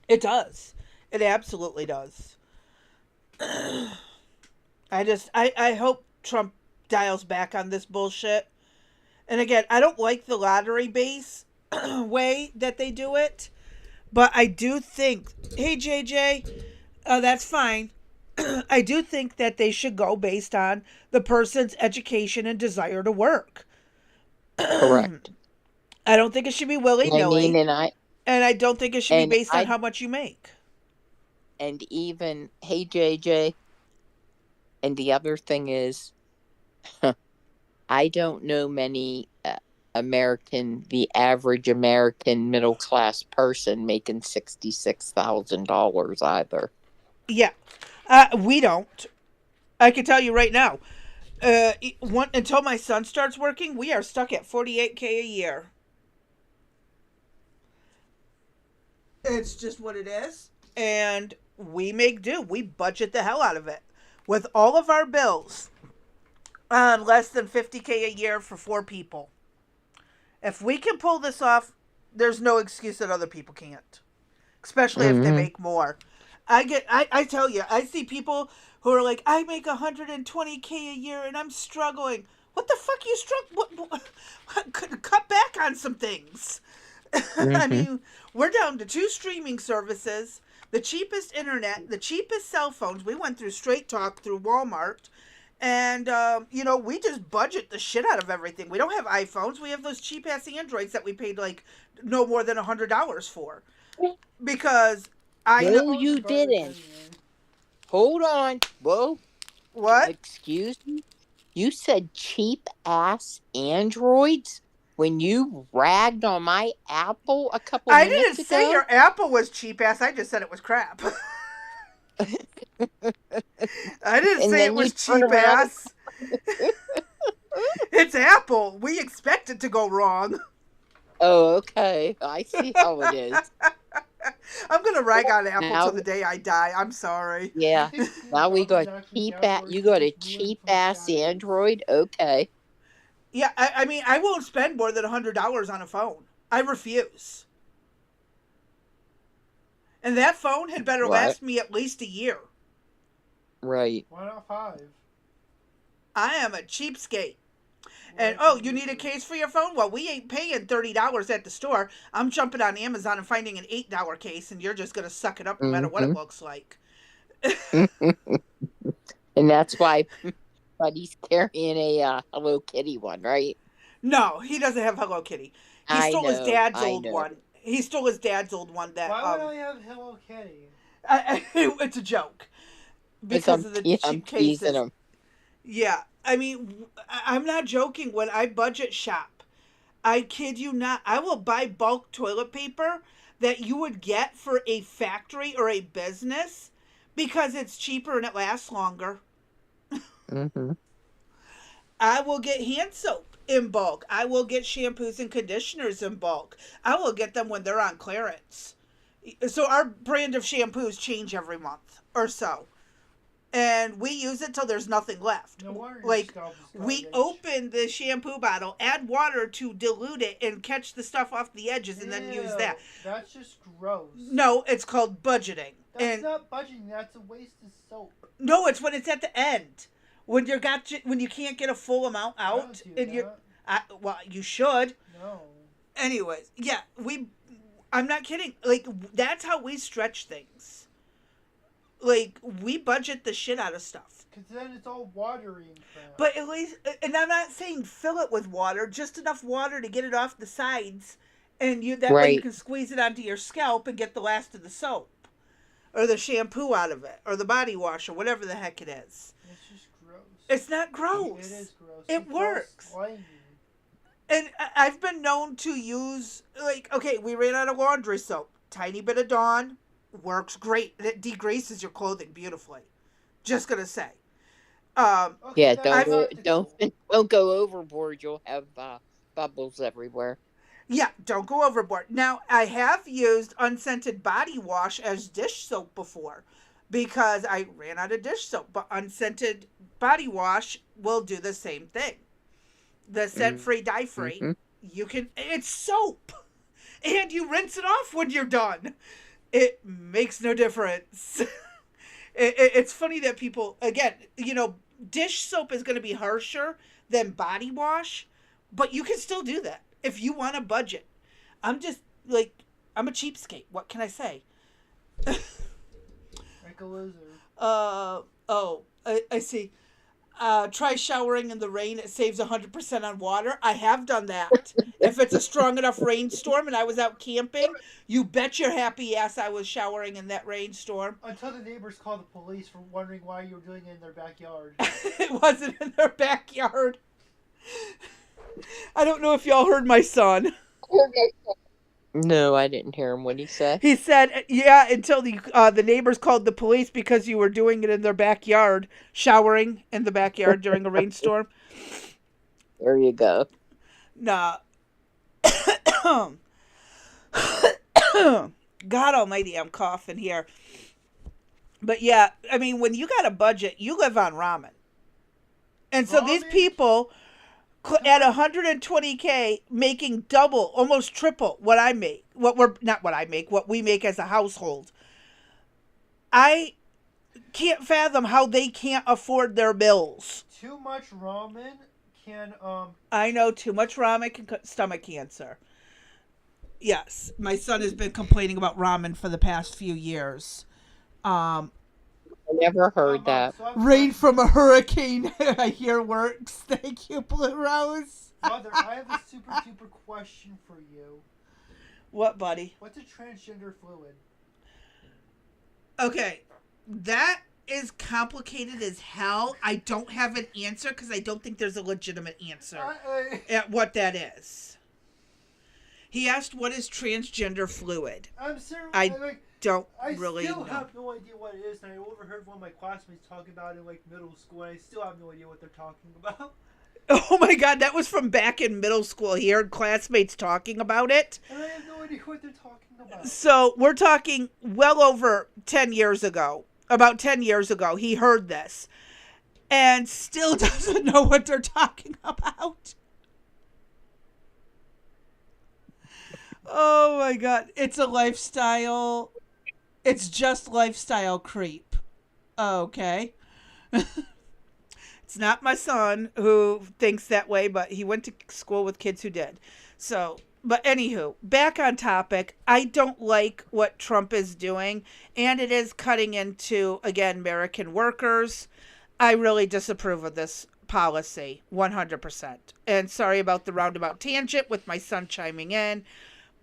it does. It absolutely does. I hope Trump dials back on this bullshit. And again, I don't like the lottery base way that they do it, but I do think, hey JJ, that's fine. I do think that they should go based on the person's education and desire to work. Correct. I don't think it should be willy And I mean, nilly, and I don't think it should be and based on I, how much you make. and even, hey, JJ, and the other thing is, I don't know many the average American middle class person making $66,000 either. Yeah, we don't. I can tell you right now. Until my son starts working, we are stuck at 48K a year. It's just what it is, and we make do. We budget the hell out of it with all of our bills on less than 50K a year for 4 people. If we can pull this off, there's no excuse that other people can't, especially if they Hmm. make more. I tell you, I see people who are like, I make 120K a year and I'm struggling. What the fuck you cut back on some things. I Hmm. mean, we're down to 2 streaming services, the cheapest internet, the cheapest cell phones. We went through Straight Talk through Walmart. And, we just budget the shit out of everything. We don't have iPhones. We have those cheap ass Androids that we paid like no more than $100 for. Because I know. No, you didn't. Hold on. Whoa. What? Excuse me. You said cheap ass androids when you ragged on my Apple a couple I didn't minutes say ago? your Apple was cheap ass. I just said it was crap. I didn't And say it then you was turn cheap around and ass. It's Apple. We expect it to go wrong. oh, okay. I see how it is. I'm gonna rag on Apple till Now, the day I die. I'm sorry. I yeah. think Now we Rob is got actually cheap at downward you got a because cheap from ass Saturdays. Android. Okay. Yeah, I mean, I won't spend more than $100 on a phone. I refuse. And that phone had better What? last me at least a year. Right. Why not 5? I am a cheapskate. And Right, oh, you need a case for your phone? Well, we ain't paying $30 at the store. I'm jumping on Amazon and finding an $8 case, and you're just gonna suck it up no matter what it Mm-hmm. looks like. And that's why Buddy's carrying a Hello Kitty one, right? No, he doesn't have Hello Kitty. He I stole his know. dad's I old know. one. He stole his dad's old one. That Why would I have Hello Kitty? it's a joke Because because of the I'm cheap teasing cases. him. Yeah, I mean, I'm not joking. When I budget shop, I kid you not, I will buy bulk toilet paper that you would get for a factory or a business because it's cheaper and it lasts longer. Mm-hmm. I will get hand soap in bulk. I will get shampoos and conditioners in bulk. I will get them when they're on clearance. So our brand of shampoos change every month or so. And we use it till there's nothing left. No wonder your Like, scalp is we garbage. open the shampoo bottle, add water to dilute it, and catch the stuff off the edges, and then use that. That's just gross. No, it's called budgeting. That's not budgeting. That's a waste of soap. No, it's when it's at the end, when when you can't get a full amount I out, don't do and you're. that. Well, you should. No. Anyways, yeah, I'm not kidding. Like, that's how we stretch things. Like, we budget the shit out of stuff. Because then it's all watery and crap. But at least, and I'm not saying fill it with water, just enough water to get it off the sides, and that way you can squeeze it onto your scalp and get the last of the soap, or the shampoo out of it, or the body wash, or whatever the heck it is. It's just gross. It's not gross. It is gross. It works. And I've been known to use, like, okay, we ran out of laundry soap. Tiny bit of Dawn works great. And it degreases your clothing beautifully. Just gonna say. Yeah, don't go overboard. You'll have bubbles everywhere. Yeah, don't go overboard. Now, I have used unscented body wash as dish soap before because I ran out of dish soap. But unscented body wash will do the same thing. The scent-free, dye-free, it's soap. And you rinse it off when you're done. It makes no difference. It's funny that people, again, dish soap is going to be harsher than body wash, but you can still do that if you want a budget. I'm just, like, I'm a cheapskate. What can I say? Like a loser. I see. Try showering in the rain. It saves 100% on water. I have done that. If it's a strong enough rainstorm and I was out camping, you bet your happy ass I was showering in that rainstorm. Until the neighbors called the police for wondering why you were doing it in their backyard. It wasn't in their backyard. I don't know if y'all heard my son. No, I didn't hear him. What he said? He said, yeah, until the neighbors called the police because you were doing it in their backyard, showering in the backyard during a rainstorm. There you go. Nah. God almighty, I'm coughing here. But yeah, I mean, when you got a budget, you live on ramen. And so these people at 120K making double, almost triple what I make. What we make as a household. I can't fathom how they can't afford their bills. Too much ramen can I know, too much ramen can stomach cancer. Yes, my son has been complaining about ramen for the past few years. I never heard that. Rain from a hurricane, I hear works. Thank you, Blue Rose. Mother, I have a super duper question for you. What, buddy? What's a transgender fluid? Okay, that is complicated as hell. I don't have an answer because I don't think there's a legitimate answer at what that is. He asked, what is transgender fluid? I'm serious. I don't really know. I still have no idea what it is, and I overheard one of my classmates talking about it in middle school, and I still have no idea what they're talking about. Oh my God, that was from back in middle school. He heard classmates talking about it. And I have no idea what they're talking about. So we're talking well over 10 years ago. About 10 years ago, he heard this and still doesn't know what they're talking about. Oh my God. It's a lifestyle. It's just lifestyle creep. Okay. It's not my son who thinks that way, but he went to school with kids who did. So, but anywho, back on topic. I don't like what Trump is doing, and it is cutting into, again, American workers. I really disapprove of this policy, 100%. And sorry about the roundabout tangent with my son chiming in.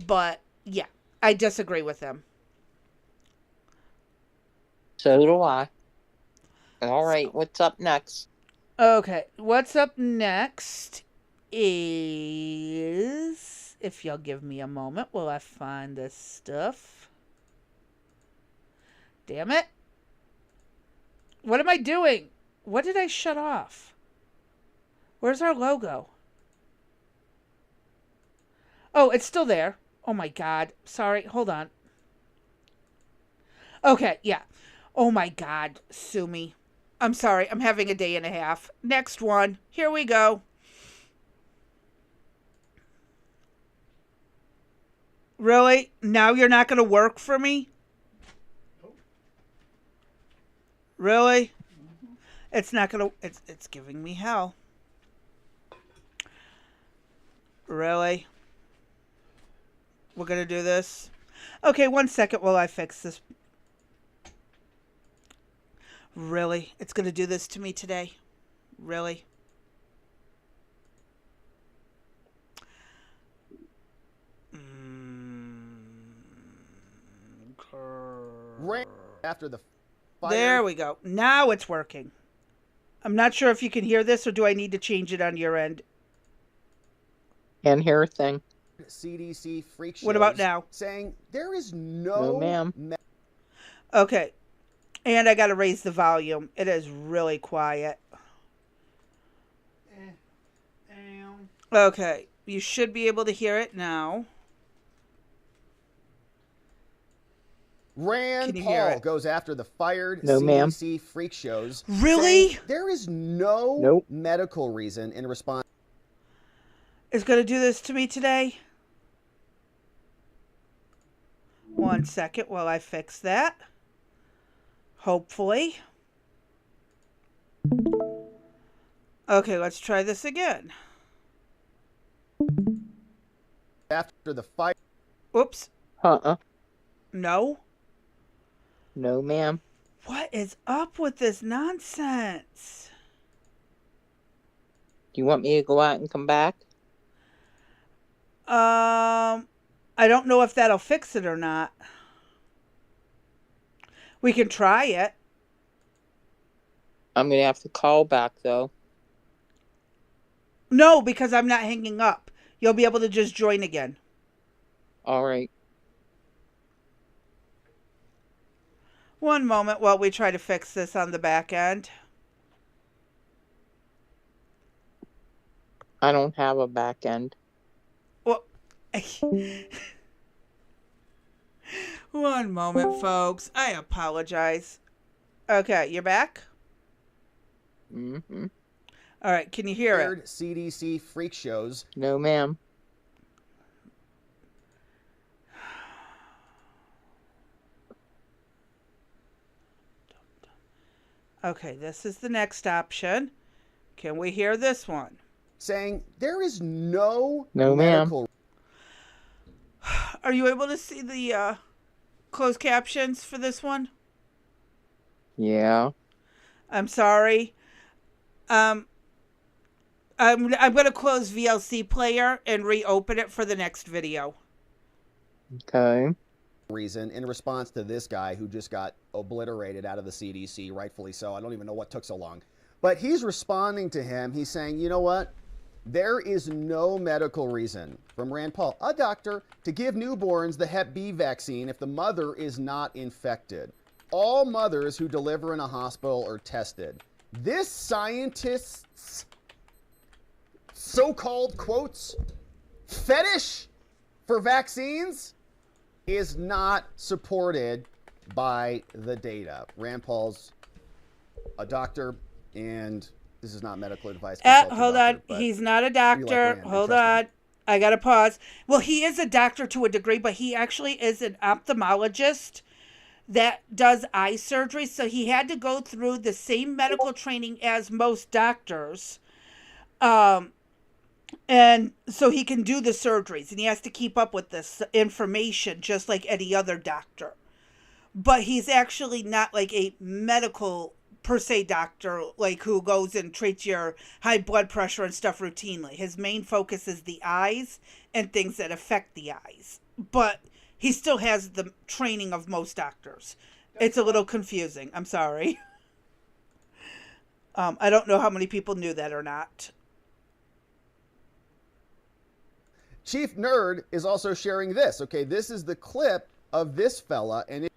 But, yeah, I disagree with him. So do I. All right, what's up next? Okay, what's up next is, if you'll give me a moment while I find this stuff. Damn it. What am I doing? What did I shut off? Where's our logo? Oh, it's still there. Oh my God. Sorry. Hold on. Okay. Yeah. Oh my God. Sue me. I'm sorry, I'm having a day and a half. Next one. Here we go. Really? Now you're not going to work for me? Really? It's not going to it's giving me hell. Really? We're going to do this? Okay, 1 second while I fix this. Really? It's going to do this to me today? Really? Ran after the fire. There we go. Now it's working. I'm not sure if you can hear this, or do I need to change it on your end? Can't hear a thing. CDC freak shows. What about now? Saying there is No, ma'am. Okay. And I got to raise the volume. It is really quiet. Okay. You should be able to hear it now. Rand Can you hear Paul it? goes after the fired No, ma'am. CDC freak shows. Really? saying there is no Nope. medical reason in response. It's going to do this to me today? 1 second while I fix that. Hopefully. Okay, let's try this again. After the fire. Oops. Uh-uh. No? No, ma'am. What is up with this nonsense? Do you want me to go out and come back? I don't know if that'll fix it or not. We can try it. I'm going to have to call back, though. No, because I'm not hanging up. You'll be able to just join again. All right. 1 moment while we try to fix this on the back end. I don't have a back end. Well, 1 moment, folks. I apologize. Okay, you're back? Mm-hmm. All right, can you hear it? CDC freak shows. No, ma'am. Okay, this is the next option. Can we hear this one? Saying there is no No, ma'am. medical. Are you able to see the closed captions for this one? Yeah. I'm sorry. I'm going to close VLC player and reopen it for the next video. Okay. reason in response to this guy who just got obliterated out of the CDC, rightfully so. I don't even know what took so long. But he's responding to him. He's saying, you know what? There is no medical reason from Rand Paul, a doctor, to give newborns the Hep B vaccine if the mother is not infected. All mothers who deliver in a hospital are tested. This scientist's so-called, quotes, fetish for vaccines is not supported by the data. Rand Paul's a doctor, and this is not medical advice. Hold on. He's not a doctor. Hold on. I got to pause. Well, he is a doctor to a degree, but he actually is an ophthalmologist that does eye surgery. So he had to go through the same medical training as most doctors. And so he can do the surgeries, and he has to keep up with this information just like any other doctor. But he's actually not like a medical per se doctor, like who goes and treats your high blood pressure and stuff routinely. His main focus is the eyes and things that affect the eyes. But he still has the training of most doctors. It's a little confusing. I'm sorry. I don't know how many people knew that or not. Chief Nerd is also sharing this. Okay, this is the clip of this fella, and it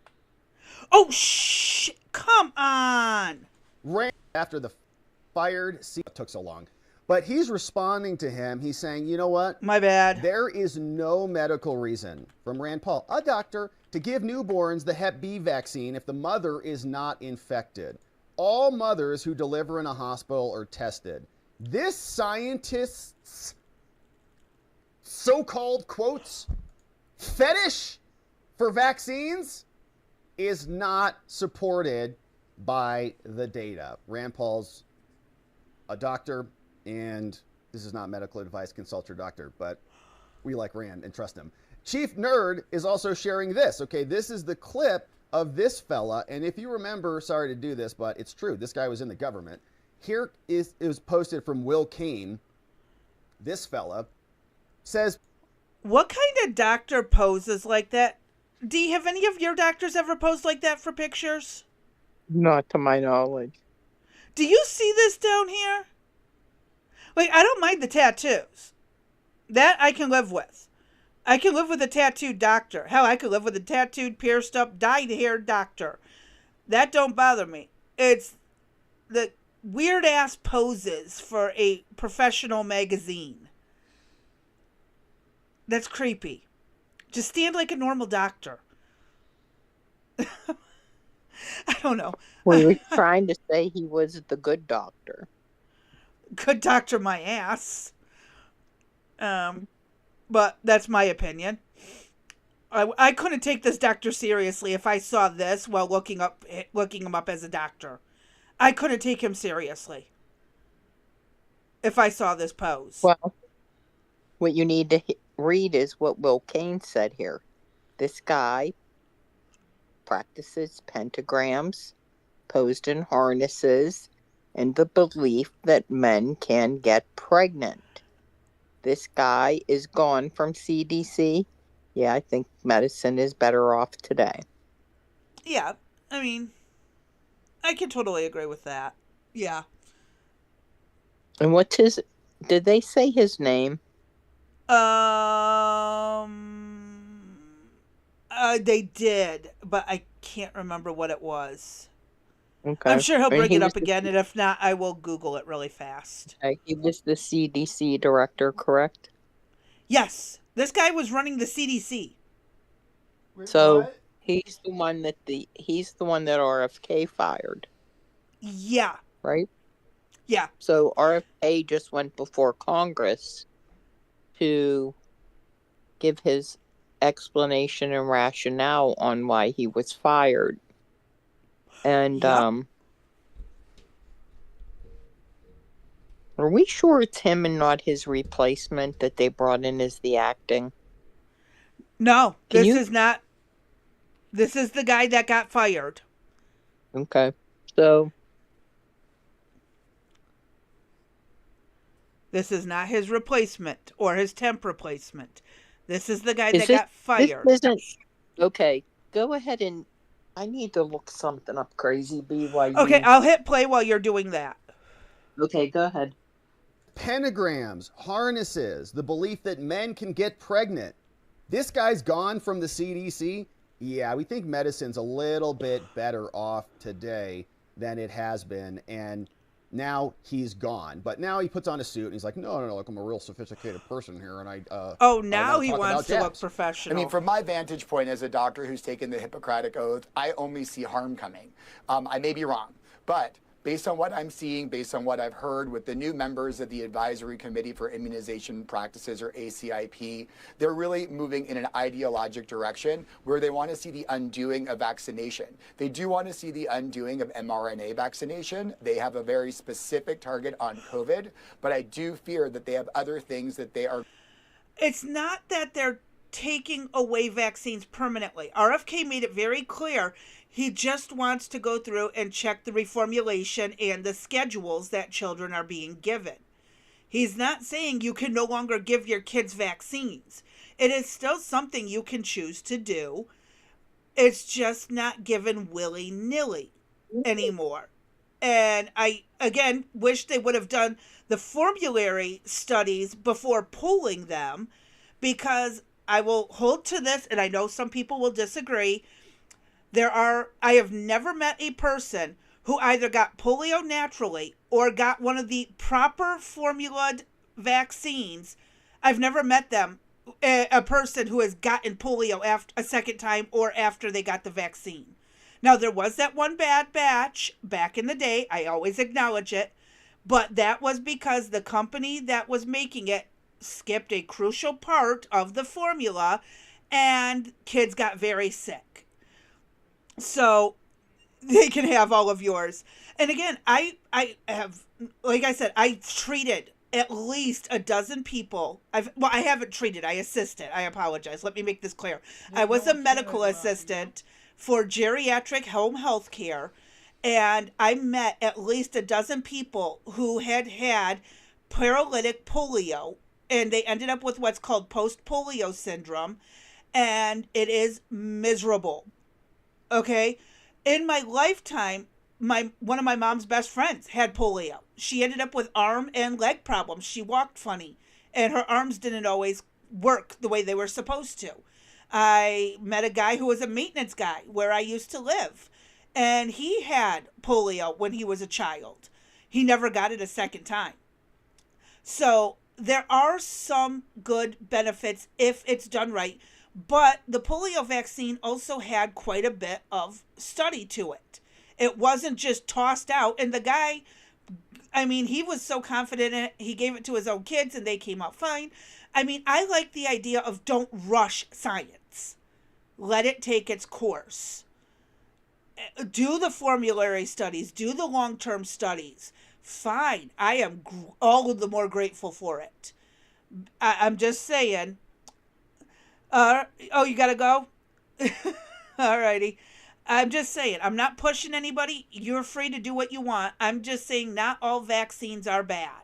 Oh, shh! Come on! ran after the fired. It took so long, but he's responding to him. He's saying, you know what? My bad. There is no medical reason from Rand Paul, a doctor, to give newborns the Hep B vaccine if the mother is not infected. all mothers who deliver in a hospital are tested. This scientist's so-called, quotes, fetish for vaccines is not supported by the data. Rand Paul's a doctor, and this is not medical advice. Consult your doctor, but we like Rand and trust him. Chief Nerd is also sharing this. Okay, this is the clip of this fella, and if you remember, sorry to do this, but it's true. This guy was in the government. Here is it was posted from Will Kane. This fella says, What kind of doctor poses like that? Dee, have any of your doctors ever posed like that for pictures? Not to my knowledge. Do you see this down here? Like, I don't mind the tattoos. That I can live with. I can live with a tattooed doctor. Hell, I could live with a tattooed, pierced up, dyed-haired doctor. That don't bother me. It's the weird-ass poses for a professional magazine. That's creepy. Just stand like a normal doctor. I don't know. We were trying to say he was the good doctor. Good doctor my ass. But that's my opinion. I couldn't take this doctor seriously if I saw this while looking him up as a doctor. I couldn't take him seriously if I saw this pose. Well, what you need to read is what Will Kane said here. This guy practices pentagrams, posed in harnesses, and the belief that men can get pregnant. This guy is gone from CDC. Yeah, I think medicine is better off today. Yeah, I mean, I can totally agree with that. Yeah. And what's his... Did they say his name? They did, but I can't remember what it was. Okay. I'm sure he'll bring it up again, and if not, I will Google it really fast. He was the CDC director, correct? Yes, this guy was running the CDC. Wait, So what? he's the one that RFK fired, Yeah, right? yeah. So RFK just went before Congress to give his explanation and rationale on why he was fired. And Yep. are we sure it's him and not his replacement that they brought in as the acting? No, Can this you- is not. This is the guy that got fired. Okay. So This is not his replacement or his temp replacement. This is the guy Is that got fired. this isn't... Okay, go ahead and... I need to look something up, Crazy B, while you... Okay, I'll hit play while you're doing that. Okay, go ahead. pentagrams, harnesses, the belief that men can get pregnant. This guy's gone from the CDC. Yeah, we think medicine's a little bit better off today than it has been, and now he's gone. But now he puts on a suit and he's like, no, like I'm a real sophisticated person here, and Now he wants to look jabs. I professional. mean, from my vantage point as a doctor who's taken the Hippocratic Oath, I only see harm coming. I may be wrong, but based on what I'm seeing, based on what I've heard with the new members of the Advisory Committee for Immunization Practices, or ACIP, they're really moving in an ideologic direction where they want to see the undoing of vaccination. They do want to see the undoing of mRNA vaccination. They have a very specific target on COVID, but I do fear that they have other things that they are... It's not that they're taking away vaccines permanently. RFK made it very clear he just wants to go through and check the reformulation and the schedules that children are being given. He's not saying you can no longer give your kids vaccines. It is still something you can choose to do. It's just not given willy-nilly anymore. And I, again, wish they would have done the formulary studies before pooling them, because I will hold to this, and I know some people will disagree. I have never met a person who either got polio naturally or got one of the proper formulated vaccines. I've never met them, a person who has gotten polio after a second time or after they got the vaccine. Now, there was that one bad batch back in the day. I always acknowledge it. But that was because the company that was making it skipped a crucial part of the formula and kids got very sick. So they can have all of yours. And again, I have, like I said, I treated at least a dozen people. I haven't treated, I assisted. I apologize. Let me make this clear. I was a medical assistant for geriatric home health care, and I met at least a dozen people who had had paralytic polio, and they ended up with what's called post polio syndrome, and it is miserable. Okay, in my lifetime, my one of my mom's best friends had polio. She ended up with arm and leg problems. She walked funny, and her arms didn't always work the way they were supposed to. I met a guy who was a maintenance guy where I used to live, and he had polio when he was a child. He never got it a second time. So there are some good benefits if it's done right. But the polio vaccine also had quite a bit of study to it. It wasn't just tossed out. And the guy, I mean, he was so confident in it. He gave it to his own kids and they came out fine. I mean, I like the idea of don't rush science. Let it take its course. Do the formulary studies, do the long term studies. Fine. I am all the more grateful for it. I'm just saying. Oh, you gotta go? Alrighty. I'm just saying, I'm not pushing anybody. You're free to do what you want. I'm just saying not all vaccines are bad.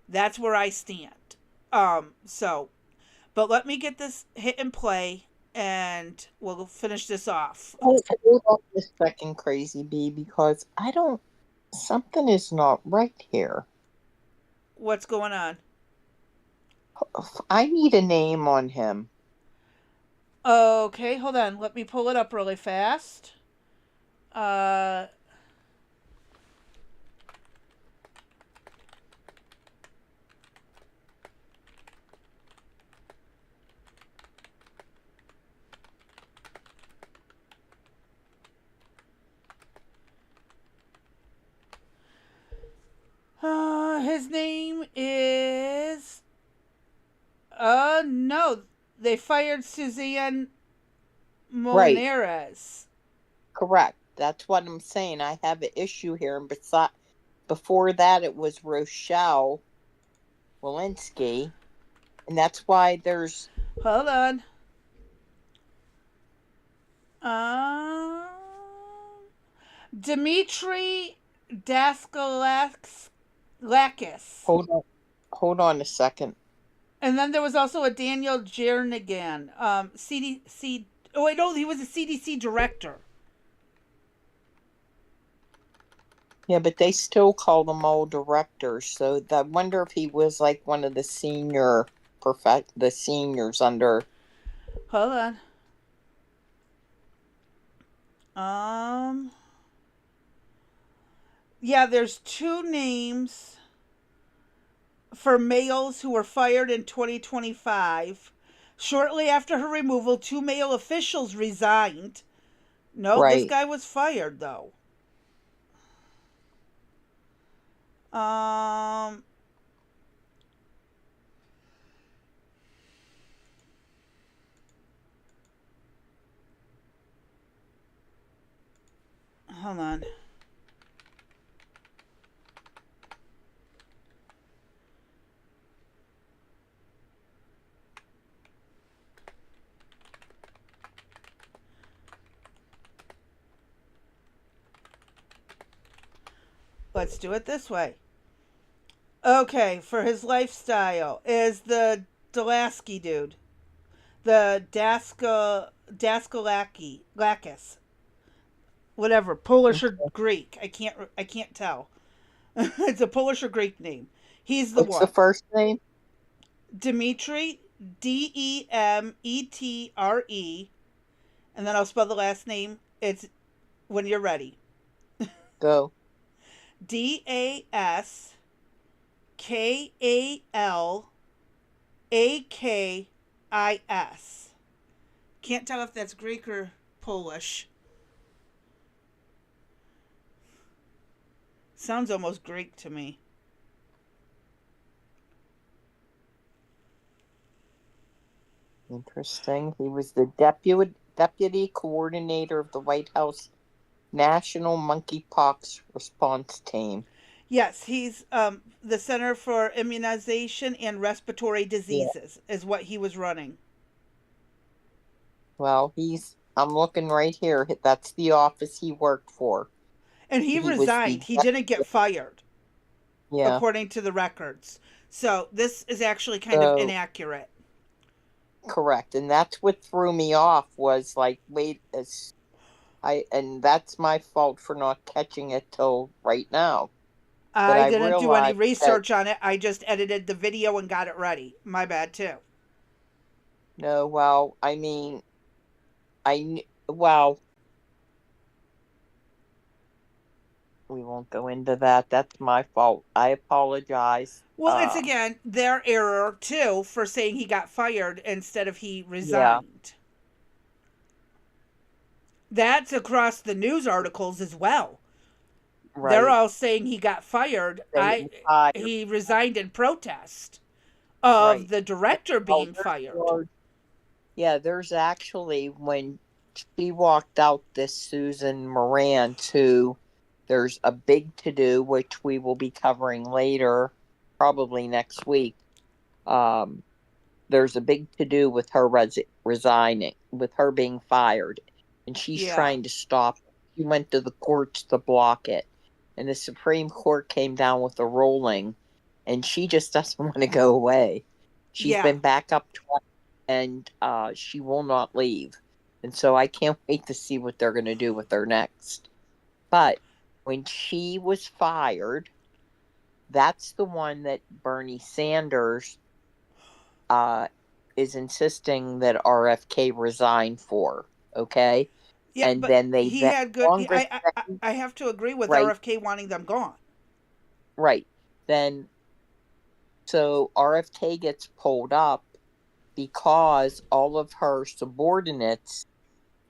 That's where I stand. So, but let me get this hit and play and we'll finish this off. Hold on a second, Crazy Bee, because something is not right here. What's going on? I need a name on him. Okay, hold on. Let me pull it up really fast. His name is. No. They fired Suzanne Right. Monares. Correct. That's what I'm saying. I have an issue here. And before that, it was Rochelle Walensky. And that's why there's. Hold on. Dmitry Daskalakis. Hold on a second. And then there was also a Daniel Jernigan. CDC. Oh, wait, no, he was a CDC director. Yeah, but they still call them all directors. So I wonder if he was like one of the seniors under. Hold on. Yeah, there's two names for males who were fired in 2025. Shortly after her removal, two male officials resigned. No, Right. This guy was fired though. Hold on. Let's do it this way. Okay, for his lifestyle is the Dalasky dude. The Daskalakis. Whatever, Polish or Greek. I can't tell. It's a Polish or Greek name. He's the What's one. the first name? Dmitry, Demetre, and then I'll spell the last name. It's when you're ready. Go. Daskalakis. Can't tell if that's Greek or Polish. Sounds almost Greek to me. Interesting. He was the deputy coordinator of the White House National Monkeypox Response Team. Yes, he's the Center for Immunization and Respiratory Yeah. Diseases is what he was running. Well, I'm looking right here. That's the office he worked for. And he He was resigned. the He didn't get fired, yeah. according to the records. So this is actually kind of So inaccurate. correct, and that's what threw me off. Was like, wait, and that's my fault for not catching it till right now. But I I didn't do any realized that research on it. I just edited the video and got it ready. My bad, too. no. Well, I mean, well, we won't go into that. That's my fault. I apologize. Well, it's again their error, too, for saying he got fired instead of he Yeah, resigned. That's across the news articles as well. They're right. all saying he got fired. They fired. He resigned in protest of Right. the director Well, being fired. yeah, there's actually when she walked out, this Susan Moran, who there's a big to do, which we will be covering later, probably next week. There's a big to do with her resigning, with her being fired, and she's Yeah. trying to stop it. She went to the courts to block it, and the Supreme Court came down with a ruling, and she just doesn't want to go away. She's Yeah. been back up twice, and she will not leave. And so I can't wait to see what they're going to do with her next. But when she was fired, that's the one that Bernie Sanders is insisting that RFK resign for. Okay, Yeah, and but then he had good. Congress I have to agree with right, RFK wanting them gone. right. Then so RFK gets pulled up because all of her subordinates,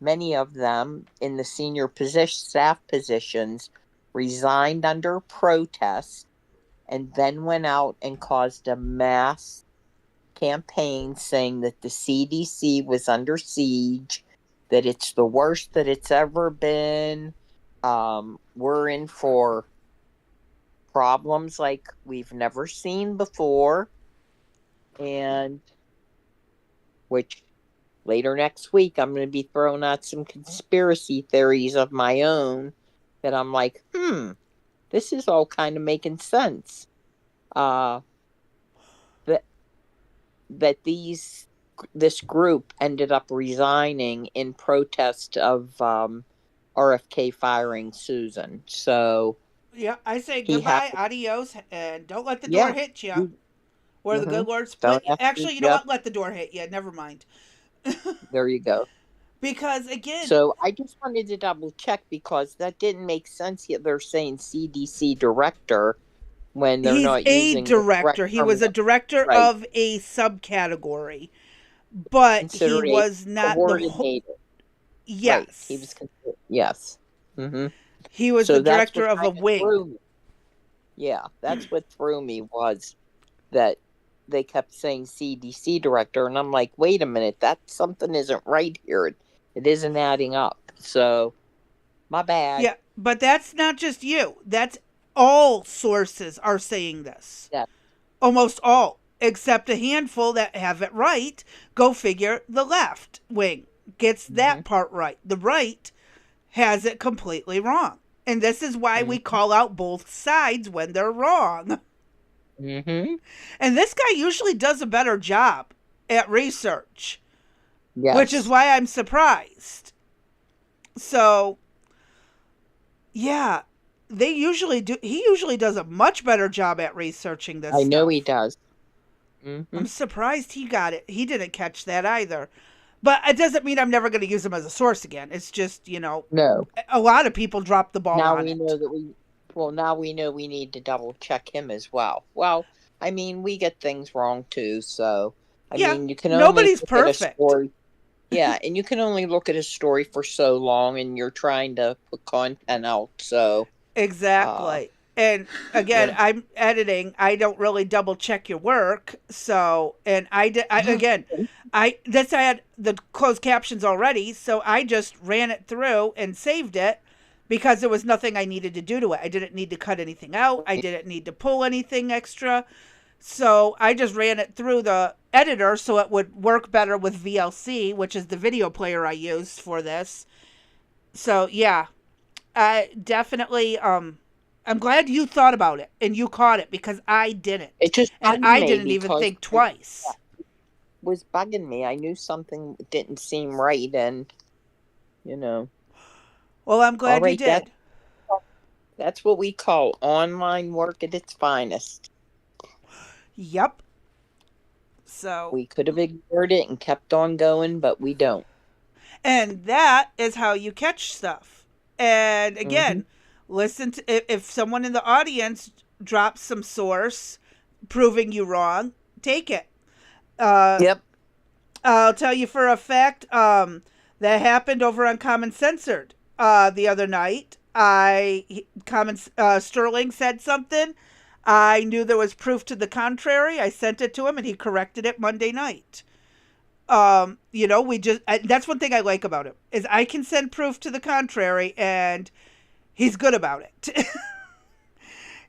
many of them in the senior staff positions, resigned under protest and then went out and caused a mass campaign saying that the CDC was under siege, that it's the worst that it's ever been. We're in for problems like we've never seen before. And which later next week, I'm going to be throwing out some conspiracy theories of my own that I'm like, this is all kind of making sense. That this group ended up resigning in protest of RFK firing Susan. So Yeah, I say he had, goodbye, adios, and don't let the door yeah, hit you. Or the good Lord don't split. have to, Actually, you know yep, what? Let the door hit you. Never mind. there you go. Because again, So I just wanted to double check because that didn't make sense. Yet they're saying CDC director when they're he's not a using the correct director. He was a term. director Right. of a subcategory, but he Considered a was not the whole. coordinator. Right. He was Yes, considered, yes. Mm-hmm. he was the So that's director what of a kind of wing. threw me. Yeah, that's what threw me was that they kept saying CDC director, and I'm like, wait a minute, that something isn't right here. It isn't adding up. So, my bad. Yeah, but that's not just you. That's all sources are saying this. Yeah. Almost all, except a handful that have it right. Go figure, the left wing gets that part right. The right has it completely wrong. And this is why we call out both sides when they're wrong. Mm-hmm. And this guy usually does a better job at research, Yes. which is why I'm surprised. So, yeah, they usually do. He usually does a much better job at researching this I know stuff. he does. Mm-hmm. I'm surprised he got it. He didn't catch that either. But it doesn't mean I'm never going to use him as a source again. It's just, No. a lot of people drop the ball Now on we it. know that now we know we need to double check him as well. Well, I mean, we get things wrong too, so I Yeah, mean, you can only nobody's look at a perfect. story. Yeah, and you can only look at a story for so long, and you're trying to put content out. So Exactly. And again, Yeah. I'm editing. I don't really double check your work. So, and I did, again, I had the closed captions already. So I just ran it through and saved it because there was nothing I needed to do to it. I didn't need to cut anything out. I didn't need to pull anything extra. So I just ran it through the editor so it would work better with VLC, which is the video player I use for this. So yeah, I definitely I'm glad you thought about it and you caught it because I didn't. It just And bugged I me didn't even because think twice. it was bugging me. I knew something didn't seem right, and Well, I'm all glad you right, did. that's what we call online work at its finest. Yep. So, We could have ignored it and kept on going, but we don't. and that is how you catch stuff. And Hmm. again, listen to if someone in the audience drops some source proving you wrong, take it. Uh, Yep. I'll tell you for a fact that happened over on Common Censored the other night. Sterling said something. I knew there was proof to the contrary. I sent it to him, and he corrected it Monday night. That's one thing I like about him is I can send proof to the contrary, and he's good about it.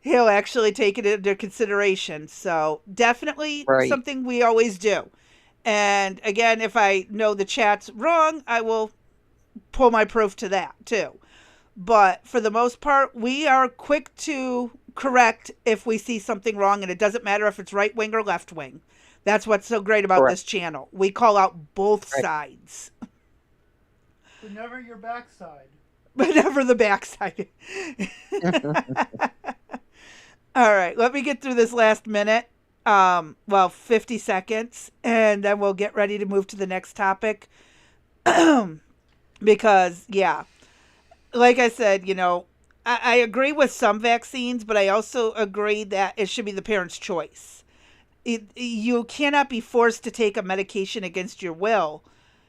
He'll actually take it into consideration. So definitely Right. something we always do. And again, if I know the chat's wrong, I will pull my proof to that too. But for the most part, we are quick to correct if we see something wrong, and it doesn't matter if it's right wing or left wing. That's what's so great about Correct. this channel. We call out both Right. sides, But never your backside. but never the backside. All right, let me get through this last minute. 50 seconds, and then we'll get ready to move to the next topic. Because, yeah, like I said, I agree with some vaccines, but I also agree that it should be the parent's choice. You cannot be forced to take a medication against your will.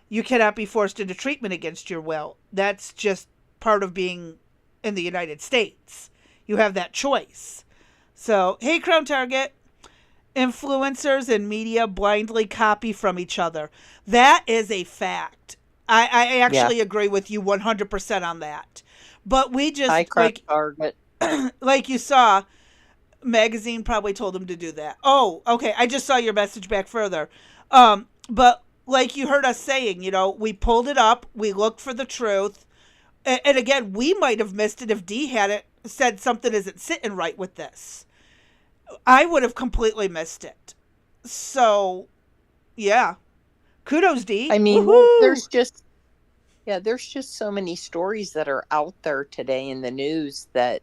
You cannot be forced into treatment against your will. That's just part of being in the United States. You have that choice. So, hey, Crown Target. Influencers and media blindly copy from each other. That is a fact. I actually agree with you 100% on that. But we just, High crime target. like you saw, magazine probably told them to do that. Oh, okay. I just saw your message back further. But like you heard us saying, we pulled it up. We looked for the truth. And again, we might have missed it if Dee had it said something isn't sitting right with this. I would have completely missed it. So, yeah. Kudos, Dee. I mean, Woohoo! there's just so many stories that are out there today in the news that,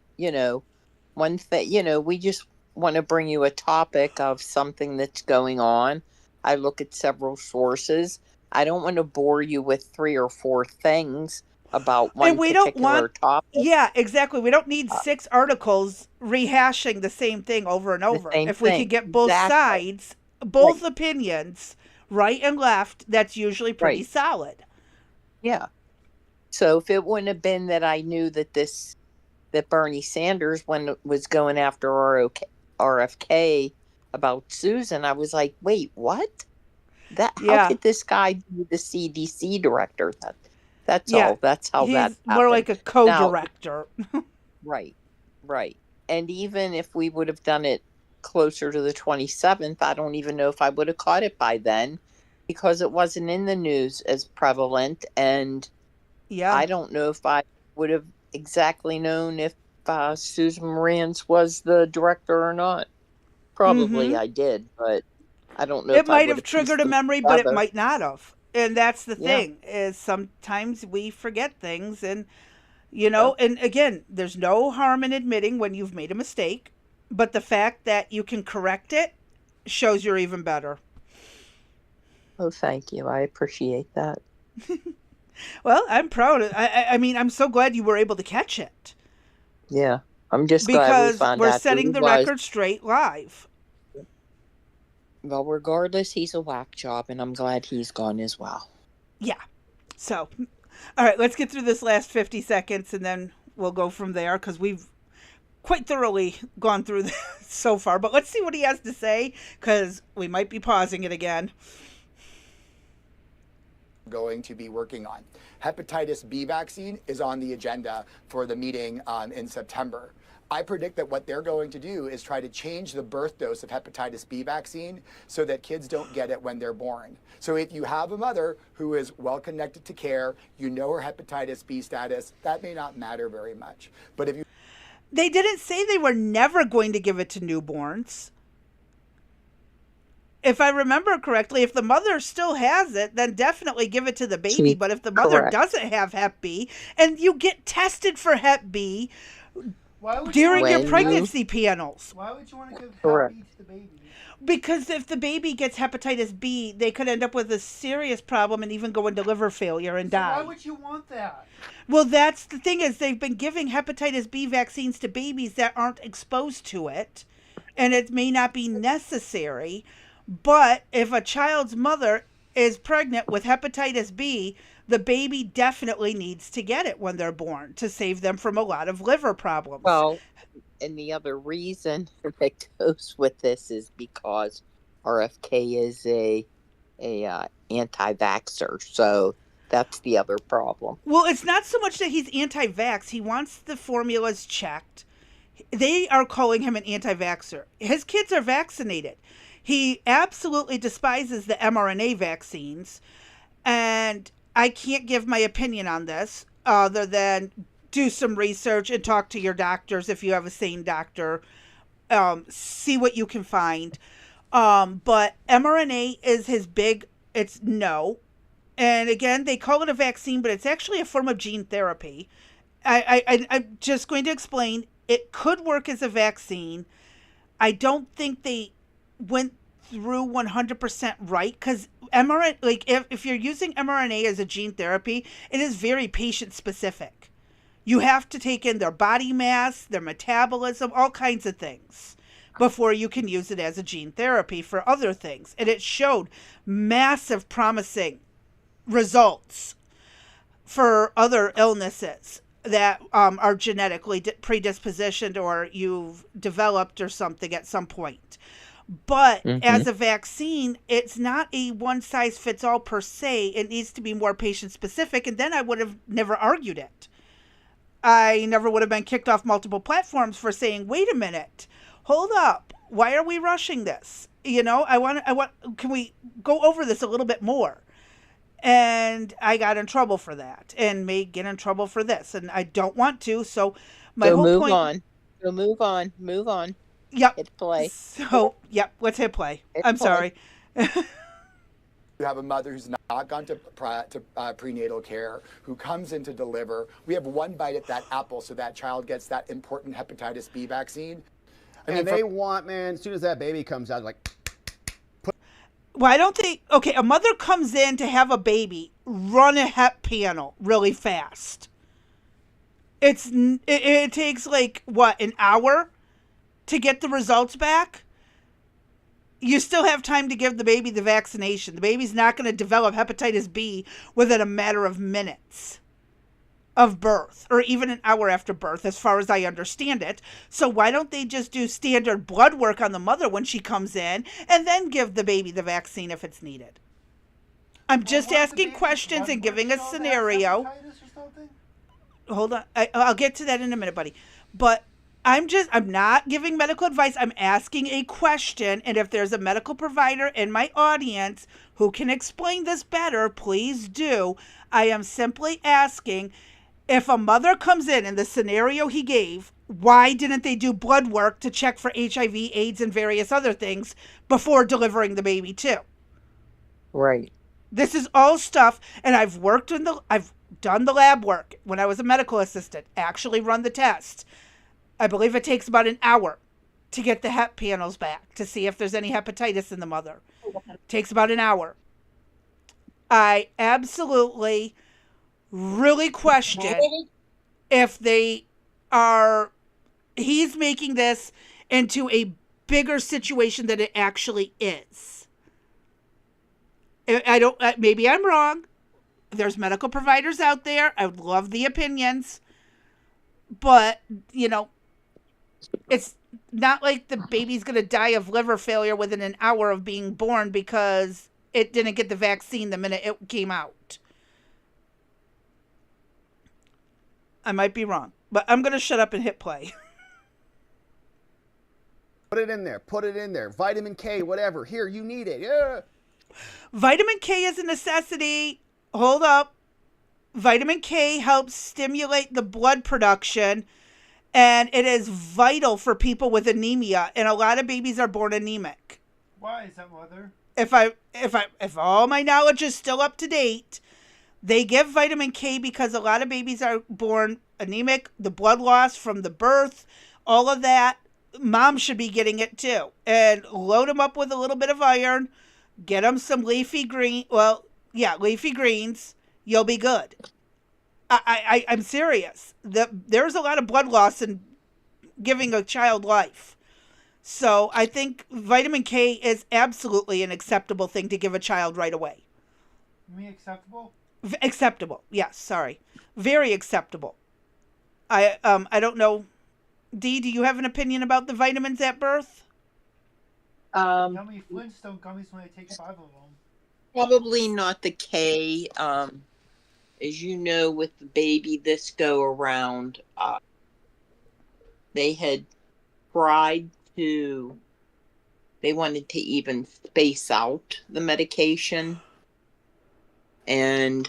one thing, we just want to bring you a topic of something that's going on. I look at several sources. I don't want to bore you with 3 or 4 things about one And we don't particular topic. Yeah, exactly. We don't need 6 articles rehashing the same thing over and The over. same If we thing. could get both Exactly. sides, both Right. opinions, right and left, that's usually pretty Right. solid. Yeah. So if it wouldn't have been that I knew that Bernie Sanders, when it was going after RFK about Susan, I was like, wait, what? How Yeah. could this guy be the CDC director? That's Yeah. all. That's how that He's more happened. like a co-director. Right. And even if we would have done it closer to the 27th, I don't even know if I would have caught it by then because it wasn't in the news as prevalent. And Yeah. I don't know if I would have exactly known if Susan Morantz was the director or not. Probably I did, but I don't know It if I might would have have triggered pieced a them memory, but it together. might not have. And that's the Yeah. thing, is sometimes we forget things. And, Yeah. and again, there's no harm in admitting when you've made a mistake. But the fact that you can correct it shows you're even better. Oh, thank you. I appreciate that. Well, I'm proud. I mean, I'm so glad you were able to catch it. Yeah. I'm just glad we Because found we're out who setting he the was. record straight live. Well, regardless, he's a whack job, and I'm glad he's gone as well. Yeah. So, all right, let's get through this last 50 seconds and then we'll go from there because we've quite thoroughly gone through this so far, but let's see what he has to say, because we might be pausing it again. Going to be working on. Hepatitis B vaccine is on the agenda for the meeting in September. I predict that what they're going to do is try to change the birth dose of hepatitis B vaccine so that kids don't get it when they're born. So if you have a mother who is well connected to care, you know her hepatitis B status, that may not matter very much. But if you They didn't say they were never going to give it to newborns. If I remember correctly, if the mother still has it, then definitely give it to the baby. But if the mother Correct. doesn't have Hep B, and you get tested for Hep B Why would during you, your When you- pregnancy panels, Why would you want to give Correct. Hep B to the baby? because if the baby gets hepatitis B, they could end up with a serious problem and even go into liver failure and So die. why would you want that? Well, that's the thing, is they've been giving hepatitis B vaccines to babies that aren't exposed to it, and it may not be necessary. But if a child's mother is pregnant with hepatitis B, the baby definitely needs to get it when they're born to save them from a lot of liver problems. Well, and the other reason that goes with this is because RFK is a anti-vaxxer, so that's the other problem. Well, it's not so much that he's anti-vax. He wants the formulas checked. They are calling him an anti-vaxxer. His kids are vaccinated. He absolutely despises the mRNA vaccines. And I can't give my opinion on this other than do some research and talk to your doctors if you have a sane doctor. See what you can find. But mRNA is his big, it's no. And again, they call it a vaccine, but it's actually a form of gene therapy. I'm just going to explain. It could work as a vaccine. I don't think they went through 100% right, because mRNA, like if you're using mRNA as a gene therapy, it is very patient specific. You have to take in their body mass, their metabolism, all kinds of things before you can use it as a gene therapy for other things. And it showed massive promising results for other illnesses that are genetically predispositioned or you've developed or something at some point. But as a vaccine, it's not a one size fits all per se. It needs to be more patient specific. And then I would have never argued it. I never would have been kicked off multiple platforms for saying, wait a minute, hold up. Why are we rushing this? You know, can we go over this a little bit more? And I got in trouble for that, and may get in trouble for this. And I don't want to. So my whole move point. on. So move on. Yep. Hit play. So, yep, let's hit play. I'm sorry. you have a mother who's not gone to prenatal care, who comes in to deliver, we have one bite at that apple so that child gets that important hepatitis B vaccine. And they want, man, as soon as that baby comes out, like, Well, I don't think, okay, a mother comes in to have a baby, run a Hep panel really fast. It takes like, what, an hour to get the results back? You still have time to give the baby the vaccination. The baby's not going to develop hepatitis B within a matter of minutes of birth, or even an hour after birth, as far as I understand it. So why don't they just do standard blood work on the mother when she comes in, and then give the baby the vaccine if it's needed? I'm just asking questions and giving a scenario. Hold on. I'll get to that in a minute, buddy. But I'm not giving medical advice. I'm asking a question. And if there's a medical provider in my audience who can explain this better, please do. I am simply asking, if a mother comes in the scenario he gave, why didn't they do blood work to check for HIV, AIDS, and various other things before delivering the baby too? Right. This is all stuff, and I've done the lab work when I was a medical assistant, actually run the test. I believe it takes about an hour to get the Hep panels back to see if there's any hepatitis in the mother. It takes about an hour. I absolutely really question if he's making this into a bigger situation than it actually is. Maybe I'm wrong. There's medical providers out there. I would love the opinions. But, It's not like the baby's going to die of liver failure within an hour of being born because it didn't get the vaccine the minute it came out. I might be wrong, but I'm going to shut up and hit play. Put it in there. Put it in there. Vitamin K, whatever. Here, you need it. Yeah. Vitamin K is a necessity. Hold up. Vitamin K helps stimulate the blood production, and it is vital for people with anemia, and a lot of babies are born anemic. Why is that, Mother? If all my knowledge is still up to date, they give vitamin K because a lot of babies are born anemic, the blood loss from the birth, all of that. Mom should be getting it too. And load them up with a little bit of iron, get them some leafy green, leafy greens, you'll be good. I'm serious. There's a lot of blood loss in giving a child life. So I think vitamin K is absolutely an acceptable thing to give a child right away. You mean acceptable? Acceptable. Yes, sorry. Very acceptable. I don't know. Dee, do you have an opinion about the vitamins at birth? Yummy Flintstone gummies when I take 5 of them. Probably not the K. As you know, with the baby this go around, they had tried to, they wanted to even space out the medication. And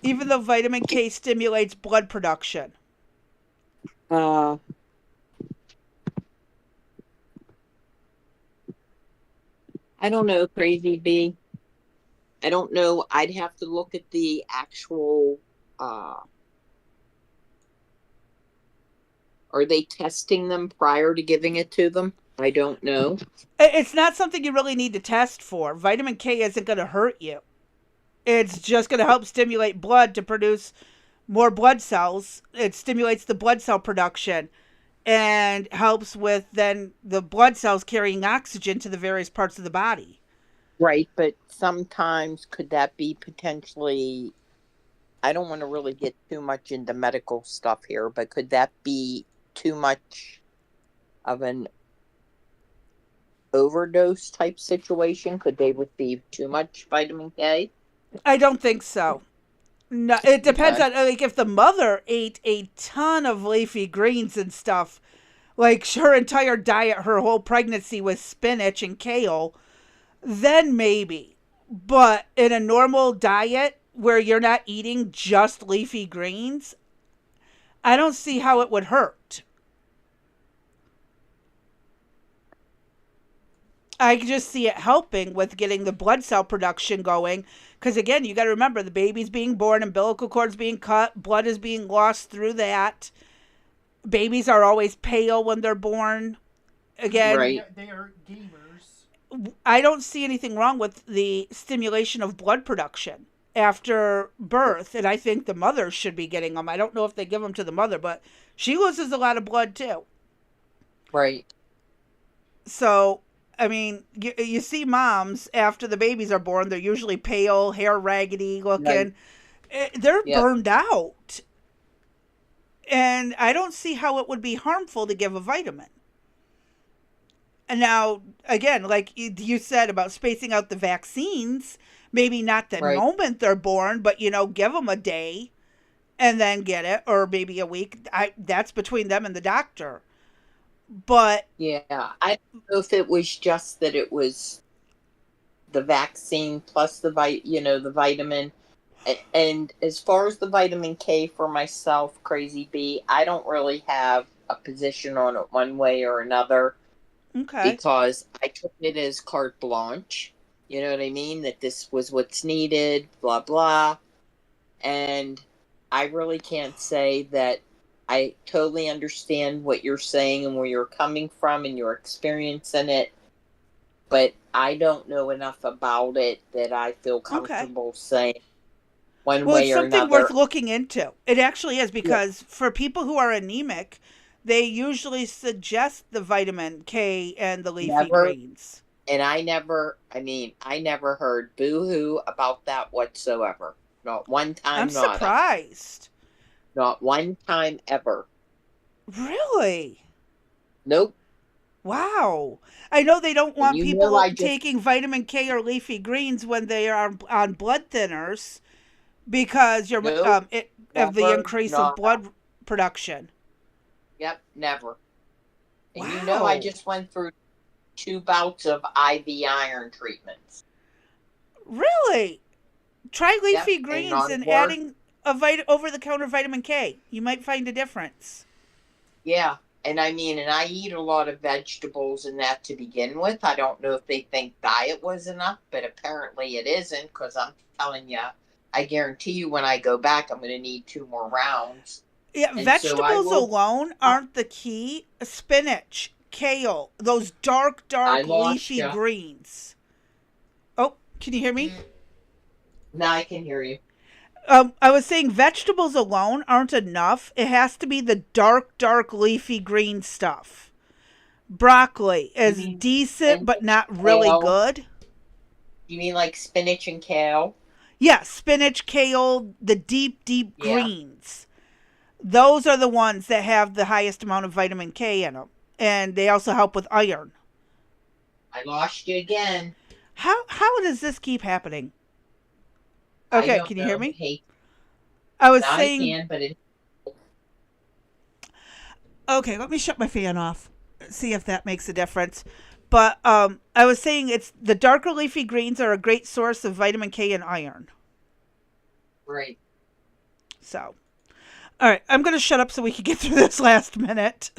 even though vitamin K stimulates blood production. I don't know, Crazy B. I don't know. I'd have to look at the actual. Are they testing them prior to giving it to them? I don't know. It's not something you really need to test for. Vitamin K isn't going to hurt you. It's just going to help stimulate blood to produce more blood cells. It stimulates the blood cell production and helps with then the blood cells carrying oxygen to the various parts of the body. Right, but sometimes could that be potentially, I don't want to really get too much into medical stuff here, but could that be too much of an overdose type situation? Could they receive too much vitamin K? I don't think so. No, it depends on, like, if the mother ate a ton of leafy greens and stuff, like her entire diet, her whole pregnancy was spinach and kale, then maybe. But in a normal diet where you're not eating just leafy greens, I don't see how it would hurt. I just see it helping with getting the blood cell production going. Because again, you got to remember the baby's being born, umbilical cord's being cut, blood is being lost through that. Babies are always pale when they're born. Again, Right. They are gamers. I don't see anything wrong with the stimulation of blood production after birth. And I think the mother should be getting them. I don't know if they give them to the mother, but she loses a lot of blood too. Right. So, I mean, you see moms after the babies are born, they're usually pale, hair raggedy looking. Right. They're Yep. burned out. And I don't see how it would be harmful to give a vitamin. And now, again, like you said about spacing out the vaccines, maybe not the Right. moment they're born, but, give them a day and then get it, or maybe a week. That's between them and the doctor. But Yeah. I don't know if it was just that it was the vaccine plus the the vitamin. And as far as the vitamin K for myself, Crazy B, I don't really have a position on it one way or another okay, because I took it as carte blanche. You know what I mean? That this was what's needed, blah, blah. And I really can't say that I totally understand what you're saying and where you're coming from and your experience in it. But I don't know enough about it that I feel comfortable saying one well, it's way or something worth another. looking into. It actually is, Yeah. because for people who are anemic, they usually suggest the vitamin K and the leafy Never, greens. and I never heard boo-hoo about that whatsoever. Not one time, I'm surprised. not one time ever. Really? Nope. Wow. I know they don't And want you know people I just taking vitamin K or leafy greens when they are on blood thinners because you're nope, of the never, increase of not. blood production. Yep, never. And you know I Wow. just went through 2 bouts of IV iron treatments. Really? Try Yep, leafy and greens not and more. adding a over the counter vitamin K. You might find a difference. Yeah, and I mean, and I eat a lot of vegetables and that to begin with. I don't know if they think diet was enough, but apparently it isn't, because I'm telling you, I guarantee you when I go back, I'm going to need 2 more rounds. Yeah, And so I vegetables will, alone aren't the key. Spinach, kale, those I dark lost leafy you. greens. Oh, can you hear me? Now I can hear you. I was saying vegetables alone aren't enough. It has to be the dark leafy green stuff. Broccoli You is mean decent, spinach but not and really kale? good. You mean like spinach and kale? Yeah, spinach, kale, the deep Yeah, greens. Those are the ones that have the highest amount of vitamin K in them. And they also help with iron. I lost you again. How does this keep happening? I Okay, don't can you hear know. me? Hey, I was I saying, can, but it. okay, let me shut my fan off. See if that makes a difference. But I was saying it's the darker leafy greens are a great source of vitamin K and iron. Right. So, all right, I'm going to shut up so we can get through this last minute.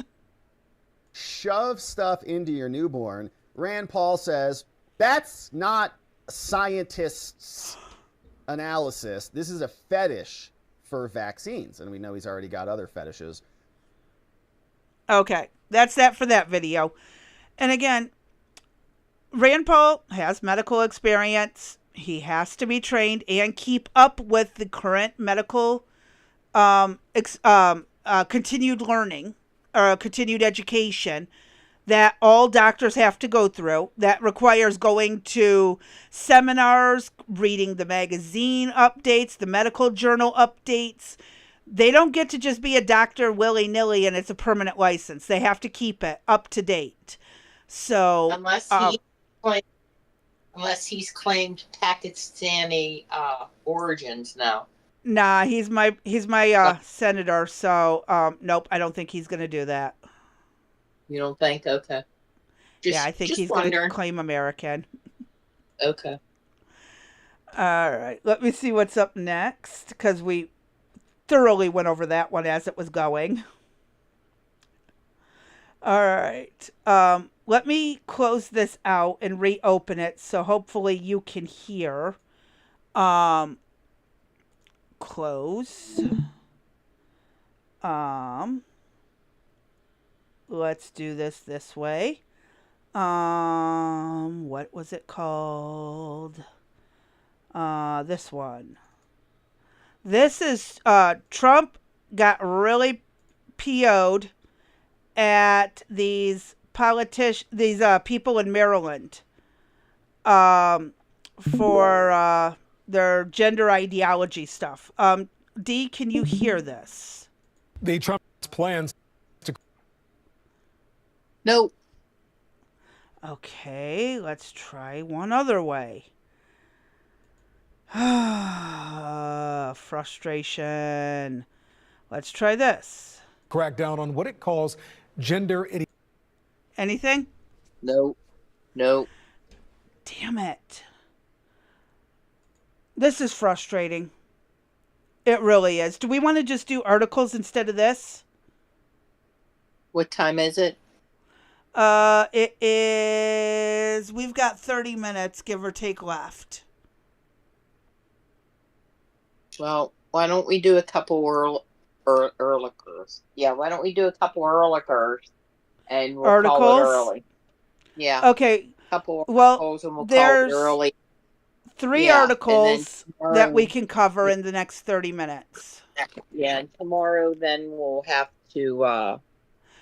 Shove stuff into your newborn. Rand Paul says that's not scientists' analysis. This is a fetish for vaccines. And we know he's already got other fetishes. Okay, that's that for that video. And again, Rand Paul has medical experience. He has to be trained and keep up with the current medical continued learning or continued education that all doctors have to go through. That requires going to seminars, reading the magazine updates, the medical journal updates. They don't get to just be a doctor willy-nilly and it's a permanent license. They have to keep it up to date. So, Unless he's claimed Pakistani origins now. nah, he's my senator. So, nope, I don't think he's gonna do that. You don't think? Okay. Yeah, I think Just he's gonna wondering. claim American. Okay. All right, let me see what's up next because we thoroughly went over that one as it was going. All right. Let me close this out and reopen it so hopefully you can hear. Close. Let's do this way. What was it called? This one. This is Trump got really PO'd at these people in Maryland for their gender ideology stuff. Dee, can you hear this? The Trump's plans to. No. Okay, let's try one other way. Frustration. Let's try this. Crack down on what it calls gender Anything? No. Damn it. This is frustrating. It really is. Do we want to just do articles instead of this? What time is it? It is. We've got 30 minutes, give or take, left. Well, why don't we do a couple Ehrlichers? Yeah, why don't we do a couple Ehrlichers and we'll Articles? call it early. Yeah. Okay. Couple Well, articles and we'll call there's it early. 3 Yeah, articles tomorrow, that we can cover in the next 30 minutes. Yeah, and tomorrow then we'll have to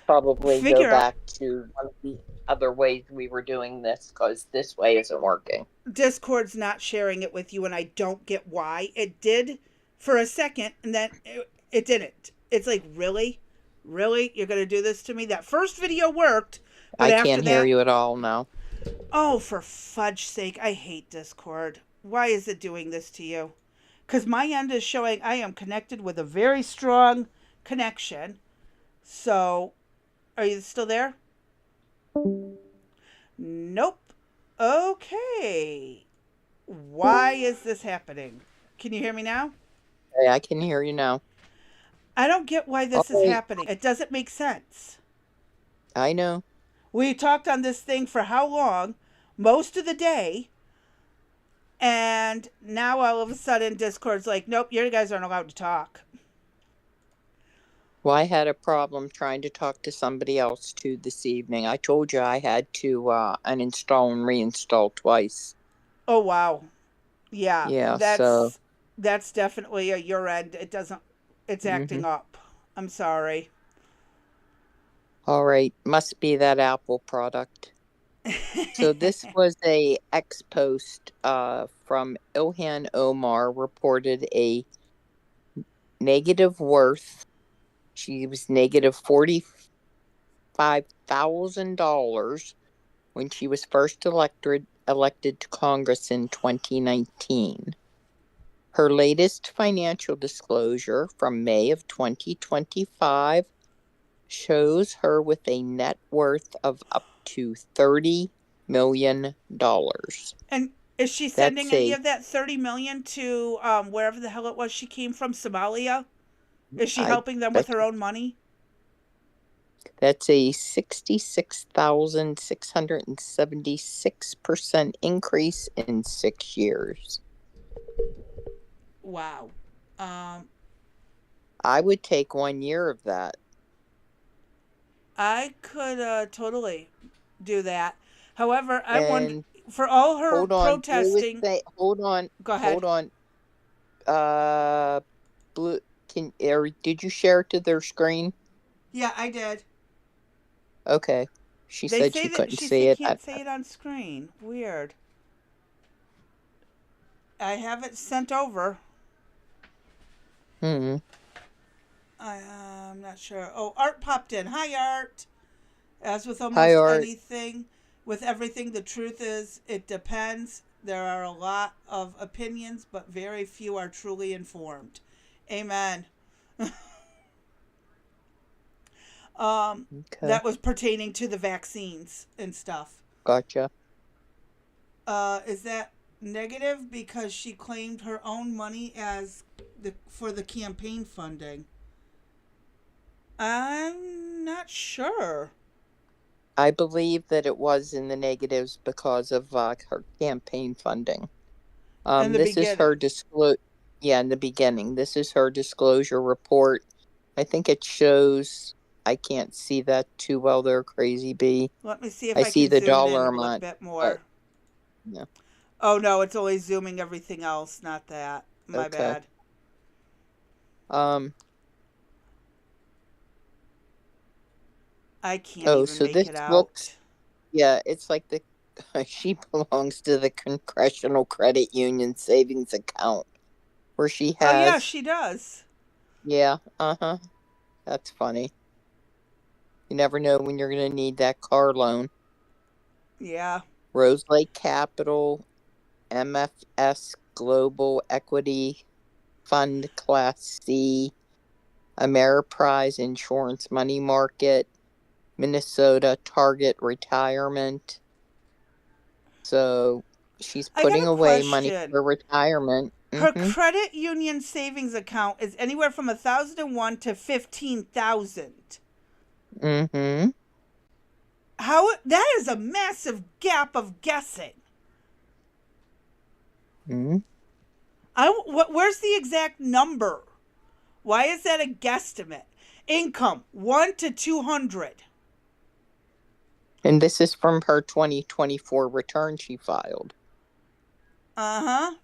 probably Figure go back to one of the other ways we were doing this because this way isn't working. Discord's not sharing it with you, and I don't get why. It did for a second, and then it didn't. It's like, really? Really? You're going to do this to me? That first video worked, but I after can't hear that... you at all now. Oh, for fudge's sake. I hate Discord. Why is it doing this to you? Because my end is showing I am connected with a very strong connection. So, are you still there? Nope. Okay. Why is this happening? Can you hear me now? Hey, I can hear you now. I don't get why this is Oh, happening. It doesn't make sense. I know. We talked on this thing for how long? Most of the day. And now all of a sudden Discord's like, nope, you guys aren't allowed to talk. Well, I had a problem trying to talk to somebody else too this evening. I told you I had to uninstall and reinstall twice. Oh, wow. Yeah, Yeah, so that's definitely a your end. It's acting up. I'm sorry. all right, must be that Apple product. So this was a ex post from Ilhan Omar, reported a negative worth. She was negative $45,000 when she was first elected to Congress in 2019. Her latest financial disclosure from May of 2025 shows her with a net worth of up to $30 million. And is she sending any of that 30 million to wherever the hell it was she came from, Somalia? Is she helping them with her own money? That's a 66,676% increase in 6 years. Wow. I would take 1 year of that. I could totally do that. However, I wonder, And for all her hold on, protesting. hold on, Go ahead. hold on. Blue, did you share it to their screen? Yeah, I did. Okay. She They said say she that couldn't see it. can't say it on screen. Weird. I have it sent over. I'm not sure. Oh, Art popped in. Hi, Art. As with Hi, almost Art. anything, with everything, the truth is it depends. There are a lot of opinions, but very few are truly informed. Amen. Okay. That was pertaining to the vaccines and stuff. Gotcha. Is that negative because she claimed her own money as for the campaign funding? I'm not sure. I believe that it was in the negatives because of her campaign funding. In the This is her beginning. Yeah, in the beginning. This is her disclosure report. I think it shows. I can't see that too well there, Crazy Bee. Let me see if I I see can the zoom in dollar a amount, bit but more. yeah. Oh no, it's only zooming everything else, not that. My Okay. bad. I can't even So make this it out. looks, yeah, it's like she belongs to the Congressional Credit Union savings account where she has. Oh yeah, she does. Yeah, that's funny. You never know when you're going to need that car loan. Yeah. Rose Lake Capital, MFS Global Equity Fund Class C, Ameriprise Insurance Money Market, Minnesota Target Retirement. So she's I got putting a question. away money for retirement. Her credit union savings account is anywhere from 1,001 to 15,000. How that is a massive gap of guessing. Where's the exact number? Why is that a guesstimate? Income 1 to 200. And this is from her 2024 return she filed. The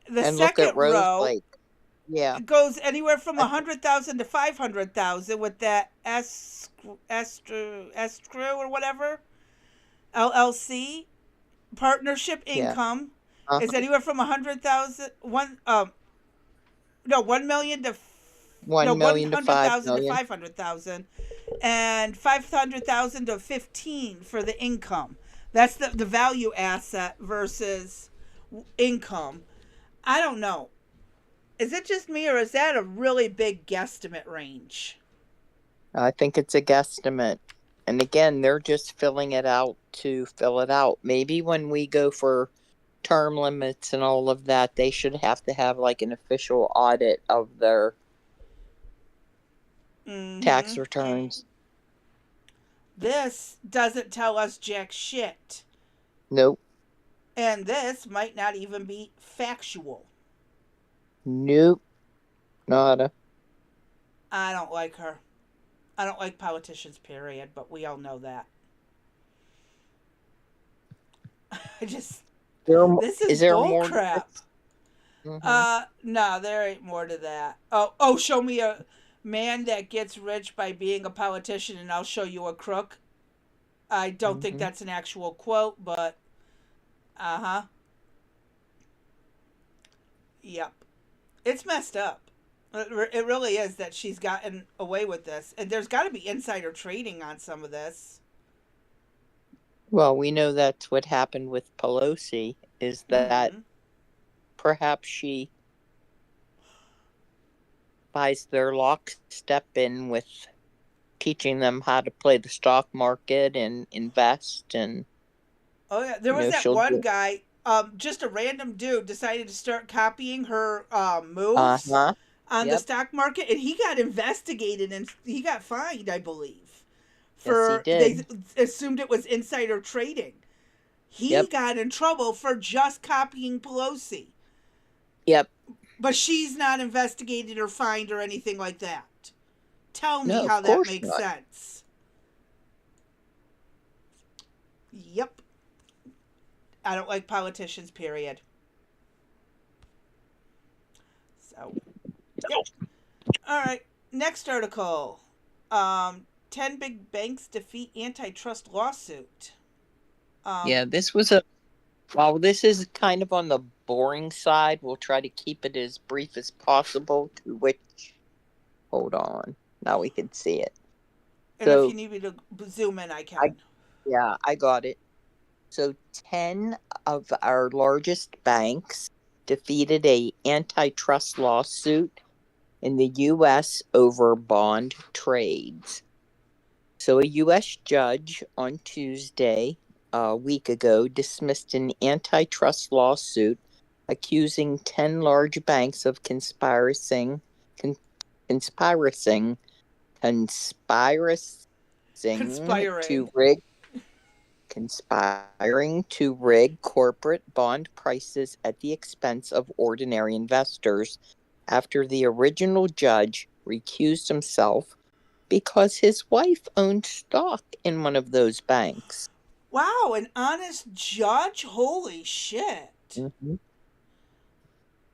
and second look at Rose row Lake. Yeah. Goes anywhere from 100,000 to 500,000 with that escrow or whatever. LLC partnership income is anywhere from 100,000 1 million to No, 1 one million to hundred 5 thousand to million. 500,000, and 500,000 to 15 for the income. That's the value asset versus income. I don't know. Is it just me, or is that a really big guesstimate range? I think it's a guesstimate. And again, they're just filling it out to fill it out. Maybe when we go for term limits and all of that, they should have to have like an official audit of their tax Mm-hmm. returns. This doesn't tell us jack shit. Nope. And this might not even be factual. Nope. Nada. I don't like her. I don't like politicians, period, but we all know that. I just, There, this is is there bull more to crap. this? Mm-hmm. No, there ain't more to that. Oh, show me a man that gets rich by being a politician and I'll show you a crook. I don't think Mm-hmm. that's an actual quote, but uh-huh. Yep. It's messed up. It really is that she's gotten away with this. And there's got to be insider trading on some of this. Well, we know that's what happened with Pelosi, is that Mm-hmm. perhaps she buys their lockstep in with teaching them how to play the stock market and invest, and Oh yeah, there was that she'll one do. guy, just a random dude decided to start copying her moves Uh-huh. on the Yep. stock market, and he got investigated and he got fined, I believe. Yes, he For they did. assumed it was insider trading. He Yep. got in trouble for just copying Pelosi, Yep. but she's not investigated or fined or anything like that. Tell me No, of how that course makes not. sense. Yep. I don't like politicians, period. So, yep. All right. Next article. 10 big banks defeat antitrust lawsuit. Yeah, Um, while this is kind of on the boring side, we'll try to keep it as brief as possible, to which, hold on, now we can see it. and if you So, need me to zoom in, I I, can. yeah, I got it. So 10 of our largest banks defeated a antitrust lawsuit in the US over bond trades. So a US judge on Tuesday, a week ago, dismissed an antitrust lawsuit accusing 10 large banks of con- conspiring, conspiring Conspiring. to rig conspiring to rig corporate bond prices at the expense of ordinary investors after the original judge recused himself because his wife owned stock in one of those banks. Wow, an honest judge? Holy shit. Mm-hmm.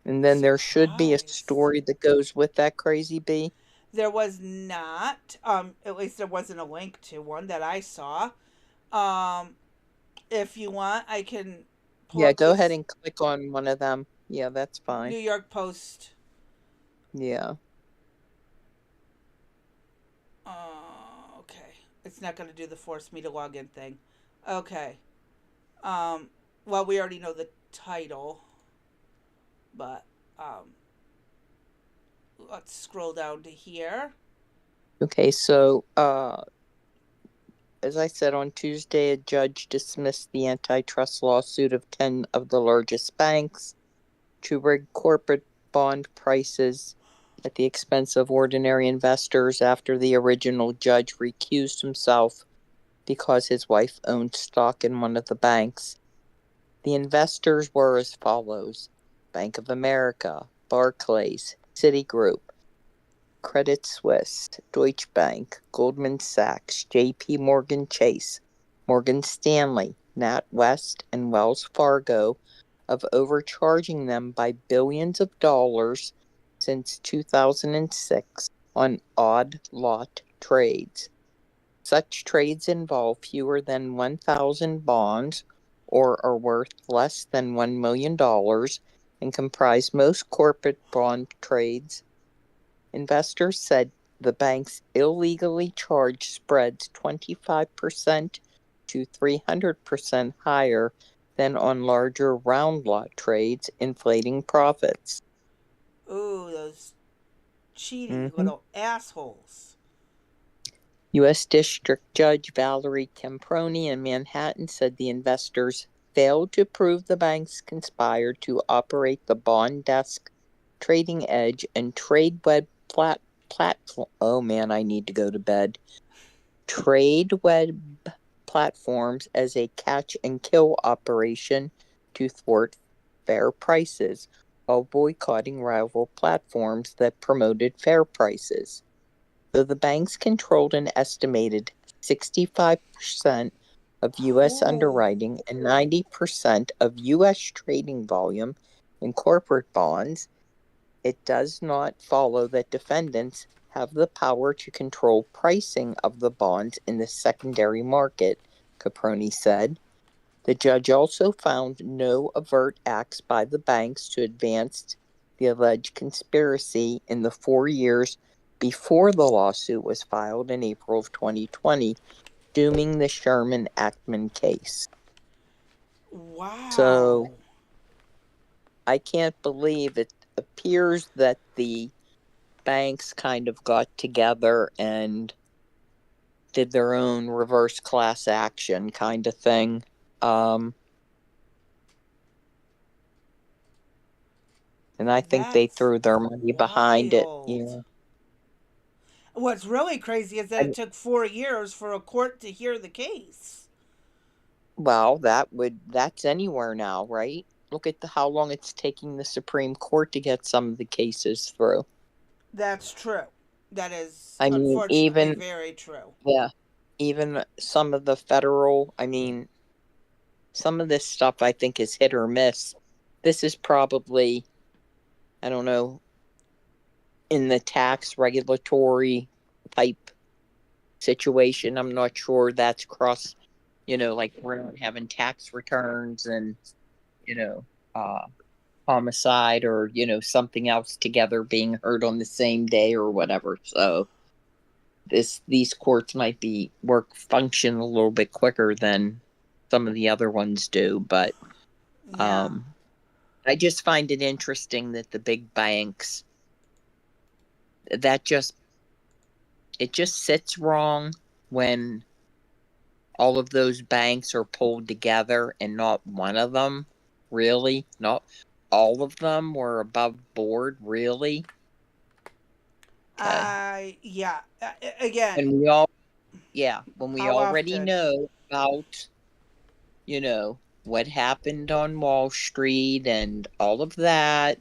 And then there should be a Surprised. story that goes with that, Crazy Bee. There was not, at least there wasn't a link to one that I saw. Um, if you want, I can pull Yeah, up go ahead this and click on one of them. Yeah, that's fine. New York Post. Yeah. Okay. It's not going to do the force me to log in thing. Okay. Um, well, we already know the title, but let's scroll down to here. Okay, so as I said, on Tuesday, a judge dismissed the antitrust lawsuit of 10 of the largest banks to rig corporate bond prices at the expense of ordinary investors after the original judge recused himself because his wife owned stock in one of the banks. The investors were as follows: Bank of America, Barclays, Citigroup, Credit Suisse, Deutsche Bank, Goldman Sachs, J.P. Morgan Chase, Morgan Stanley, NatWest, and Wells Fargo, of overcharging them by billions of dollars since 2006 on odd lot trades. Such trades involve fewer than 1,000 bonds or are worth less than $1 million and comprise most corporate bond trades Investors said the banks illegally charged spreads 25% to 300% higher than on larger round lot trades, inflating profits. Ooh, those cheaty Mm-hmm. little assholes. U.S. District Judge Valerie Camproni in Manhattan said the investors failed to prove the banks conspired to operate the bond desk, trading edge, and TradeWeb platform. Oh man, I need to go to bed. TradeWeb platforms as a catch and kill operation to thwart fair prices, while boycotting rival platforms that promoted fair prices. Though the banks controlled an estimated 65% of U.S. Ooh. underwriting and 90% of U.S. trading volume in corporate bonds, it does not follow that defendants have the power to control pricing of the bonds in the secondary market, Caproni said. The judge also found no overt acts by the banks to advance the alleged conspiracy in the 4 years before the lawsuit was filed in April of 2020, dooming the Sherman Ackman case. So Wow. I can't believe it appears that the banks kind of got together and did their own reverse class action kind of thing. And I think they That's threw their money behind it. wild. Yeah. What's really crazy is that it took 4 years for a court to hear the case. Well, that's anywhere now, right? Look at how long it's taking the Supreme Court to get some of the cases through. That's true. That is I mean, unfortunately very true. even some of the federal, I mean, some of this stuff I think is hit or miss. This is probably, I don't know, in the tax regulatory type situation. I'm not sure that's like we're not having tax returns and, you know, uh, homicide or, something else together being heard on the same day or whatever. So these courts might be function a little bit quicker than some of the other ones do, but Yeah. um I just find it interesting that the big banks that just sits wrong when all of those banks are pulled together and not one of them, really, not all of them were above board, really. Okay. Yeah. Again, And when we how already often? know about, what happened on Wall Street and all of that,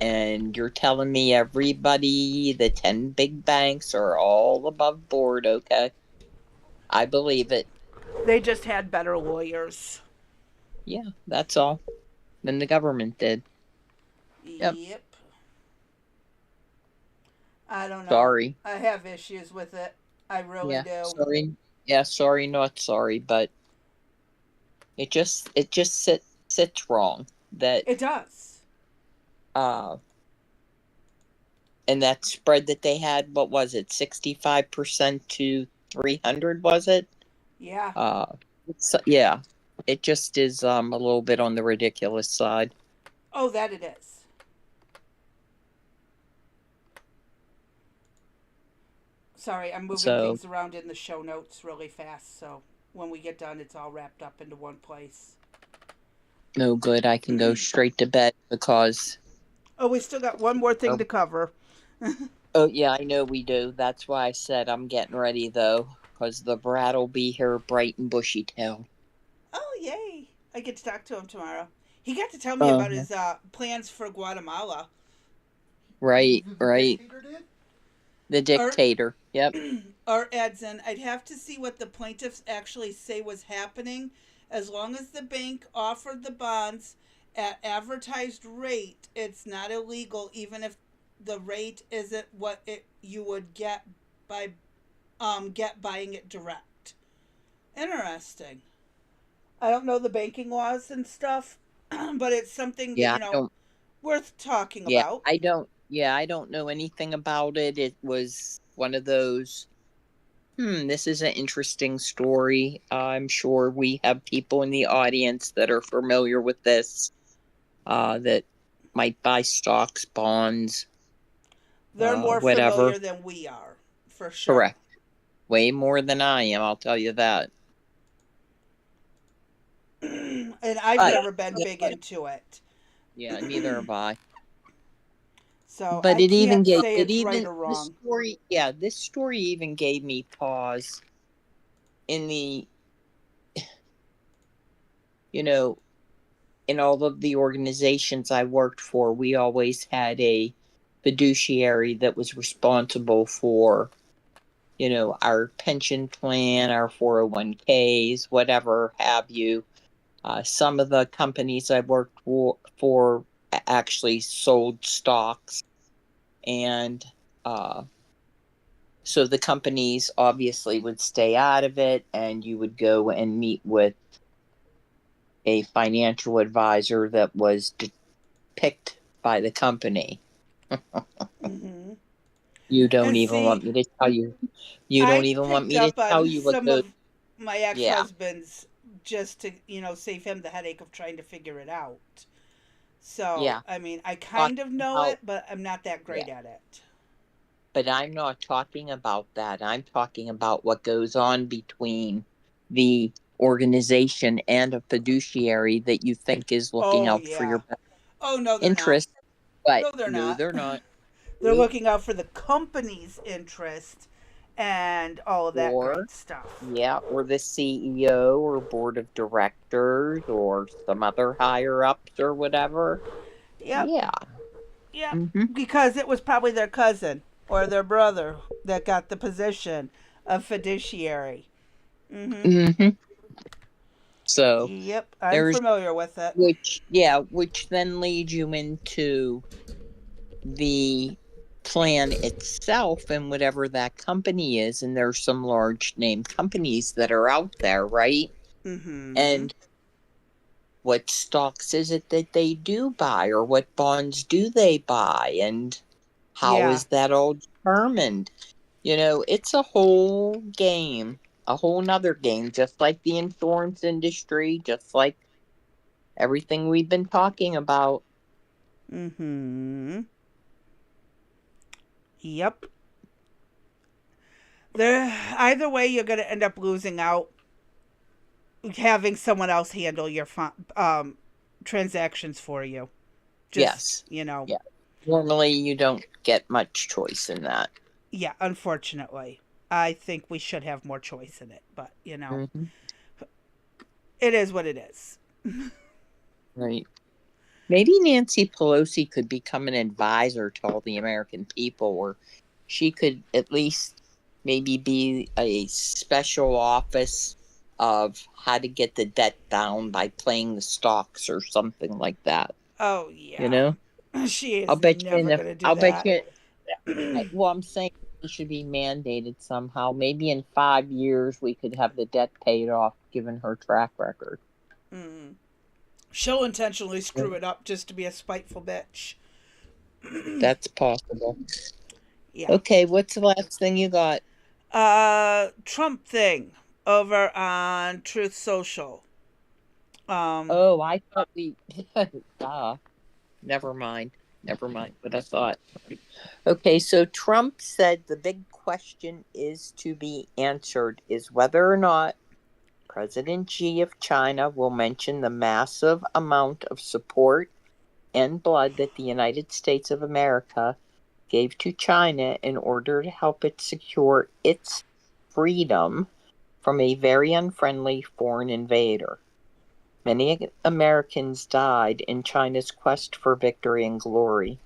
and you're telling me everybody, the 10 big banks are all above board, okay? I believe it. They just had better lawyers. Yeah, that's all. Than the government did. Yep. Yep. I don't know. Sorry. I have issues with it. I really Yeah, do. sorry. Yeah, sorry, not sorry, but it just sits wrong that It does. uh and that spread that they had, what was it, 65% to 300, was it? Yeah. Uh, yeah, it just is a little bit on the ridiculous side. Oh, that it is. Sorry, I'm moving So, things around in the show notes really fast, so when we get done, it's all wrapped up into one place. no good. I can go straight to bed because. Oh, we still got one more thing Oh, to cover. oh yeah, I know we do. That's why I said I'm getting ready though, because the brat will be here bright and bushy tailed. Oh, yay. I get to talk to him tomorrow. He got to tell me Uh, about his plans for Guatemala. right, The right. dictator did? The Or, dictator. Yep. or Edson, I'd have to see what the plaintiffs actually say was happening. As long as the bank offered the bonds at advertised rate, it's not illegal, even if the rate isn't what you would get by buying it direct. Interesting. I don't know the banking laws and stuff, but it's something that Yeah, I don't. worth talking Yeah, about. I don't. Yeah, I don't know anything about it. It was one of those, this is an interesting story. I'm sure we have people in the audience that are familiar with this, that might buy stocks, bonds, They're more whatever. familiar than we are, for sure. Correct. Way more than I am, I'll tell you that. And I've But, never been big into it. yeah, neither have I. So But I it even can't gave say it it's right even or the wrong. story. Yeah, this story even gave me pause in the, you know, in all of the organizations I worked for, we always had a fiduciary that was responsible for, our pension plan, our 401ks, whatever have you. Some of the companies I worked for actually sold stocks, and so the companies obviously would stay out of it, and you would go and meet with a financial advisor that was picked by the company. Hmm. You don't And even see, want me to tell you. You don't I even want picked me to up tell on you what some those. of my Yeah, ex-husband's just to, save him the headache of trying to figure it out. So, yeah. I mean, I Talking kind of know about it, but I'm not that yeah, great at it. but I'm not talking about that. I'm talking about what goes on between the organization and a fiduciary that you think is looking Oh, out for your yeah. best Oh, no, they're not. interest, but No, they're no, not. they're not. They're Nope. looking out for the company's interest and all of that Or great stuff. yeah, or the CEO or board of directors or some other higher ups or whatever. Yep, Yeah. yep. Mm-hmm. Because it was probably their cousin or their brother that got the position of fiduciary. Mm-hmm. Mm-hmm. So Yep, I'm there's familiar with it. which then leads you into the plan itself and whatever that company is. And there's some large name companies that are out there, right? Mm-hmm. And what stocks is it that they do buy, or what bonds do they buy, and how Yeah. is that all determined? It's a whole game, a whole nother game, just like the insurance industry, just like everything we've been talking about. Mm-hmm. Yep. There. Either way, you're gonna end up losing out having someone else handle your transactions for you. Just Yes. Yeah. Normally, you don't get much choice in that. yeah. Unfortunately, I think we should have more choice in it, but Hmm. it is what it is. Right. Maybe Nancy Pelosi could become an advisor to all the American people, or she could at least maybe be a special office of how to get the debt down by playing the stocks or something like that. Oh You yeah, know, she I'll is bet you. never gonna do I'll bet that. you. Well, I'm saying it should be mandated somehow. Maybe in 5 years we could have the debt paid off, given her track record. Mm. She'll intentionally screw it up just to be a spiteful bitch. That's possible. Yeah. Okay, what's the last thing you got? Trump thing over on Truth Social. Um, Oh, I thought we. Never mind. Never mind what I thought. Okay, so Trump said the big question is to be answered is whether or not President Xi of China will mention the massive amount of support and blood that the United States of America gave to China in order to help it secure its freedom from a very unfriendly foreign invader. Many Americans died in China's quest for victory and glory.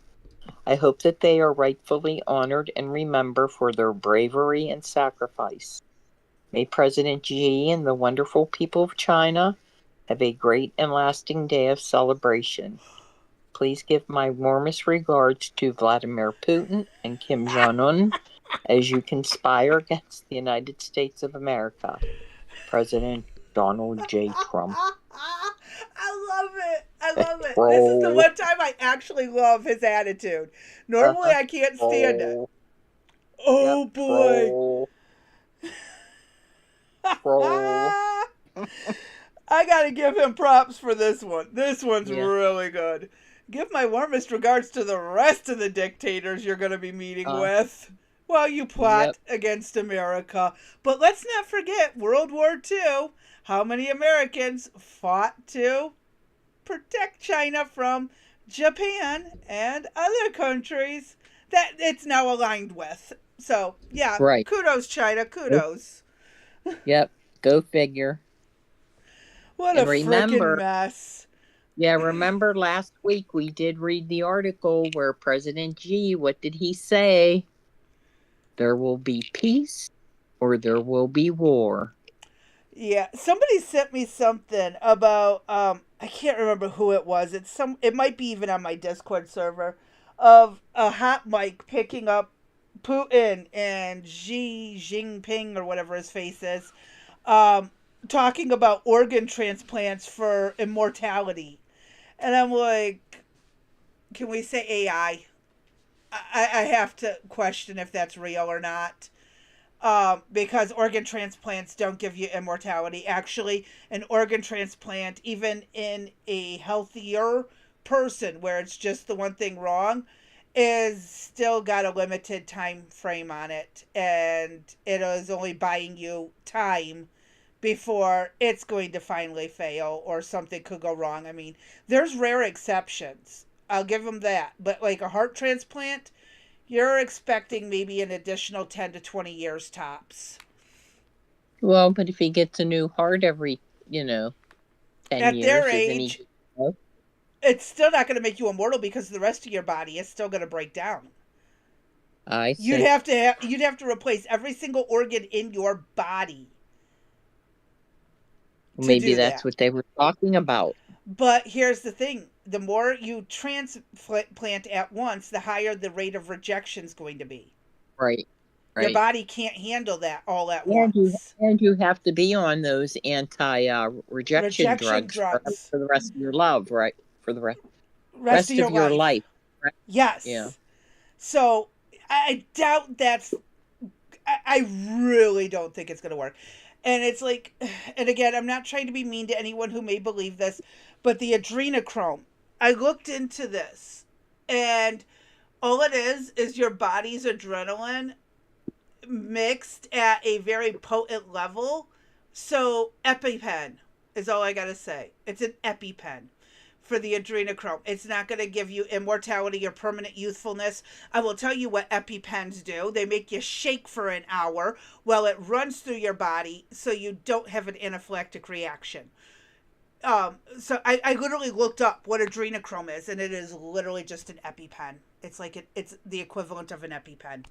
I hope that they are rightfully honored and remembered for their bravery and sacrifice. May President Xi and the wonderful people of China have a great and lasting day of celebration. Please give my warmest regards to Vladimir Putin and Kim Jong un as you conspire against the United States of America. President Donald J. Trump. I love it. I love it. This is the Troll. one time I actually love his attitude. Normally, I can't stand it. Troll. Oh Yep, boy. troll. Troll. I gotta give him props for this one. This one's Yeah. really good. Give my warmest regards to the rest of the dictators you're gonna be meeting with while you plot Yep. against America. But let's not forget World War II. How many Americans fought to protect China from Japan and other countries that it's now aligned with? So, yeah, Right. kudos, China, kudos. Yep. Go figure. What And a remember- freaking mess. Yeah, remember last week we did read the article where President Xi, what did he say? There will be peace or there will be war. Yeah, somebody sent me something about I can't remember who it was. It might be even on my Discord server of a hot mic picking up Putin and Xi Jinping or whatever his face is, talking about organ transplants for immortality. And I'm like, can we say AI? I have to question if that's real or not. Because organ transplants don't give you immortality. Actually, an organ transplant, even in a healthier person where it's just the one thing wrong, is still got a limited time frame on it. And it is only buying you time before it's going to finally fail or something could go wrong. I mean, there's rare exceptions. I'll give them that. But like a heart transplant, you're expecting maybe an additional 10 to 20 years tops. Well, but if he gets a new heart every, 10 At years, their isn't age, he? it's still not going to make you immortal because the rest of your body is still going to break down. I see. You'd have to replace every single organ in your body. Maybe that's what they were talking about. But here's the thing. The more you transplant at once, the higher the rate of rejection is going to be. Right. Your body can't handle that all at once. And you have to be on those anti-rejection drugs for the rest of your life, right? For the rest of your life. Right? Yes. Yeah. So I doubt that's. I really don't think it's going to work. And it's like, and again, I'm not trying to be mean to anyone who may believe this, but the adrenochrome, I looked into this, and all it is your body's adrenaline mixed at a very potent level. So EpiPen is all I got to say. It's an EpiPen for the adrenochrome. It's not going to give you immortality or permanent youthfulness. I will tell you what EpiPens do. They make you shake for an hour while it runs through your body so you don't have an anaphylactic reaction. So I literally looked up what adrenochrome is, and it is literally just an EpiPen. It's like it's the equivalent of an EpiPen.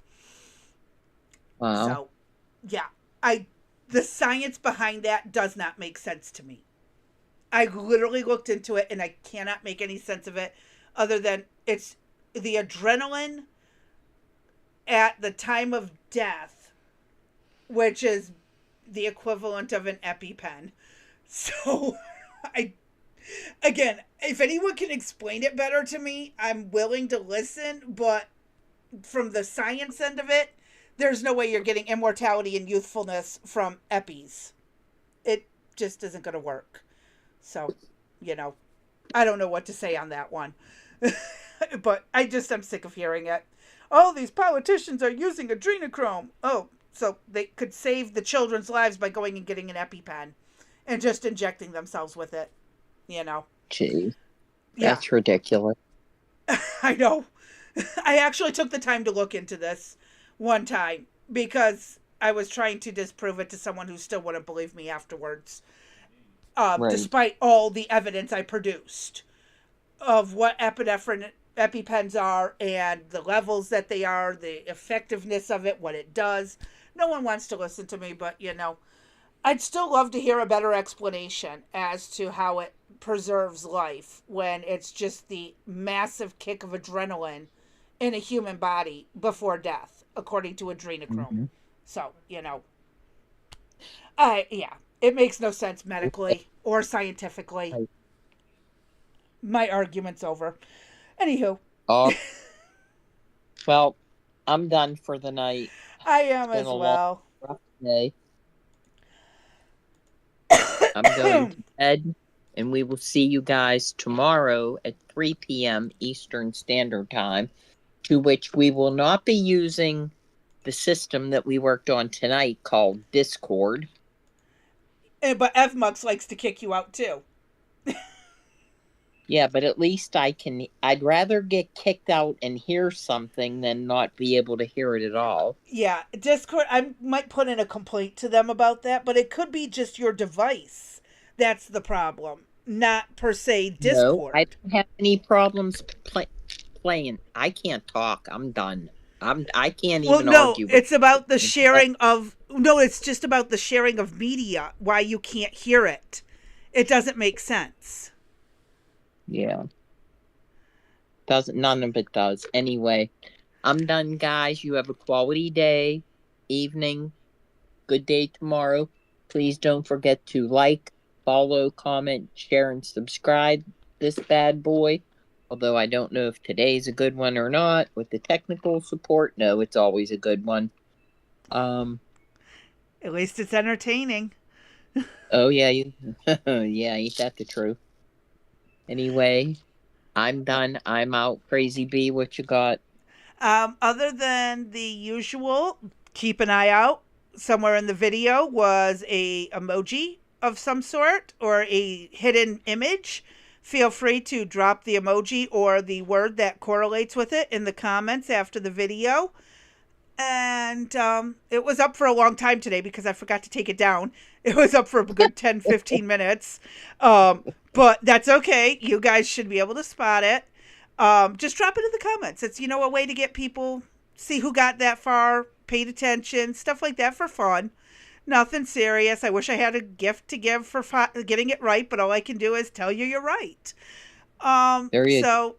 Wow. So, yeah, the science behind that does not make sense to me. I literally looked into it, and I cannot make any sense of it other than it's the adrenaline at the time of death, which is the equivalent of an EpiPen. So, again, if anyone can explain it better to me, I'm willing to listen, but from the science end of it, there's no way you're getting immortality and youthfulness from Eppies. It just isn't going to work. So, I don't know what to say on that one. But I'm sick of hearing it. Oh, these politicians are using adrenochrome. Oh, so they could save the children's lives by going and getting an EpiPen and just injecting themselves with it, Gee, that's ridiculous. I know. I actually took the time to look into this one time because I was trying to disprove it to someone who still wouldn't believe me afterwards. Despite all the evidence I produced of what epinephrine EpiPens are and the levels that they are, the effectiveness of it, what it does. No one wants to listen to me, but I'd still love to hear a better explanation as to how it preserves life when it's just the massive kick of adrenaline in a human body before death, according to adrenochrome. Mm-hmm. So, it makes no sense medically or scientifically. My argument's over. Anywho, Oh, well, I'm done for the night. I It's am been as a long, well. rough day. I'm going to bed, and we will see you guys tomorrow at 3 p.m. Eastern Standard Time, to which we will not be using the system that we worked on tonight called Discord. But F-Mux likes to kick you out too. Yeah, but at least I'd rather get kicked out and hear something than not be able to hear it at all. Yeah, Discord, I might put in a complaint to them about that, but it could be just your device. That's the problem. Not per se No, I Discord. don't have any problems playing. I can't talk. I'm done. I can't Well, even no, argue with it's about the you. But sharing of. No, it's just about the sharing of media, why you can't hear it. It doesn't make sense. yeah, doesn't none of it does. Anyway, I'm done, guys. You have a quality day, evening, good day tomorrow. Please don't forget to like, follow, comment, share, and subscribe this bad boy. Although I don't know if today's a good one or not. With the technical support, no, it's always a good one. At least it's entertaining. Oh yeah, yeah, ain't that the truth? Anyway, I'm done. I'm out. Crazy B, what you got? Other than the usual, keep an eye out. Somewhere in the video was a emoji of some sort or a hidden image. Feel free to drop the emoji or the word that correlates with it in the comments after the video. And it was up for a long time today because I forgot to take it down. It was up for a good 10-15 minutes. But that's okay. You guys should be able to spot it. Just drop it in the comments. It's, a way to get people, see who got that far, paid attention, stuff like that for fun. Nothing serious. I wish I had a gift to give for getting it right, but all I can do is tell you you're right. There you So,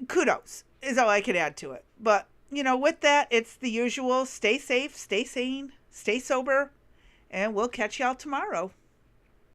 kudos is all I can add to it. But, with that, it's the usual. Stay safe, stay sane, stay sober, and we'll catch y'all tomorrow.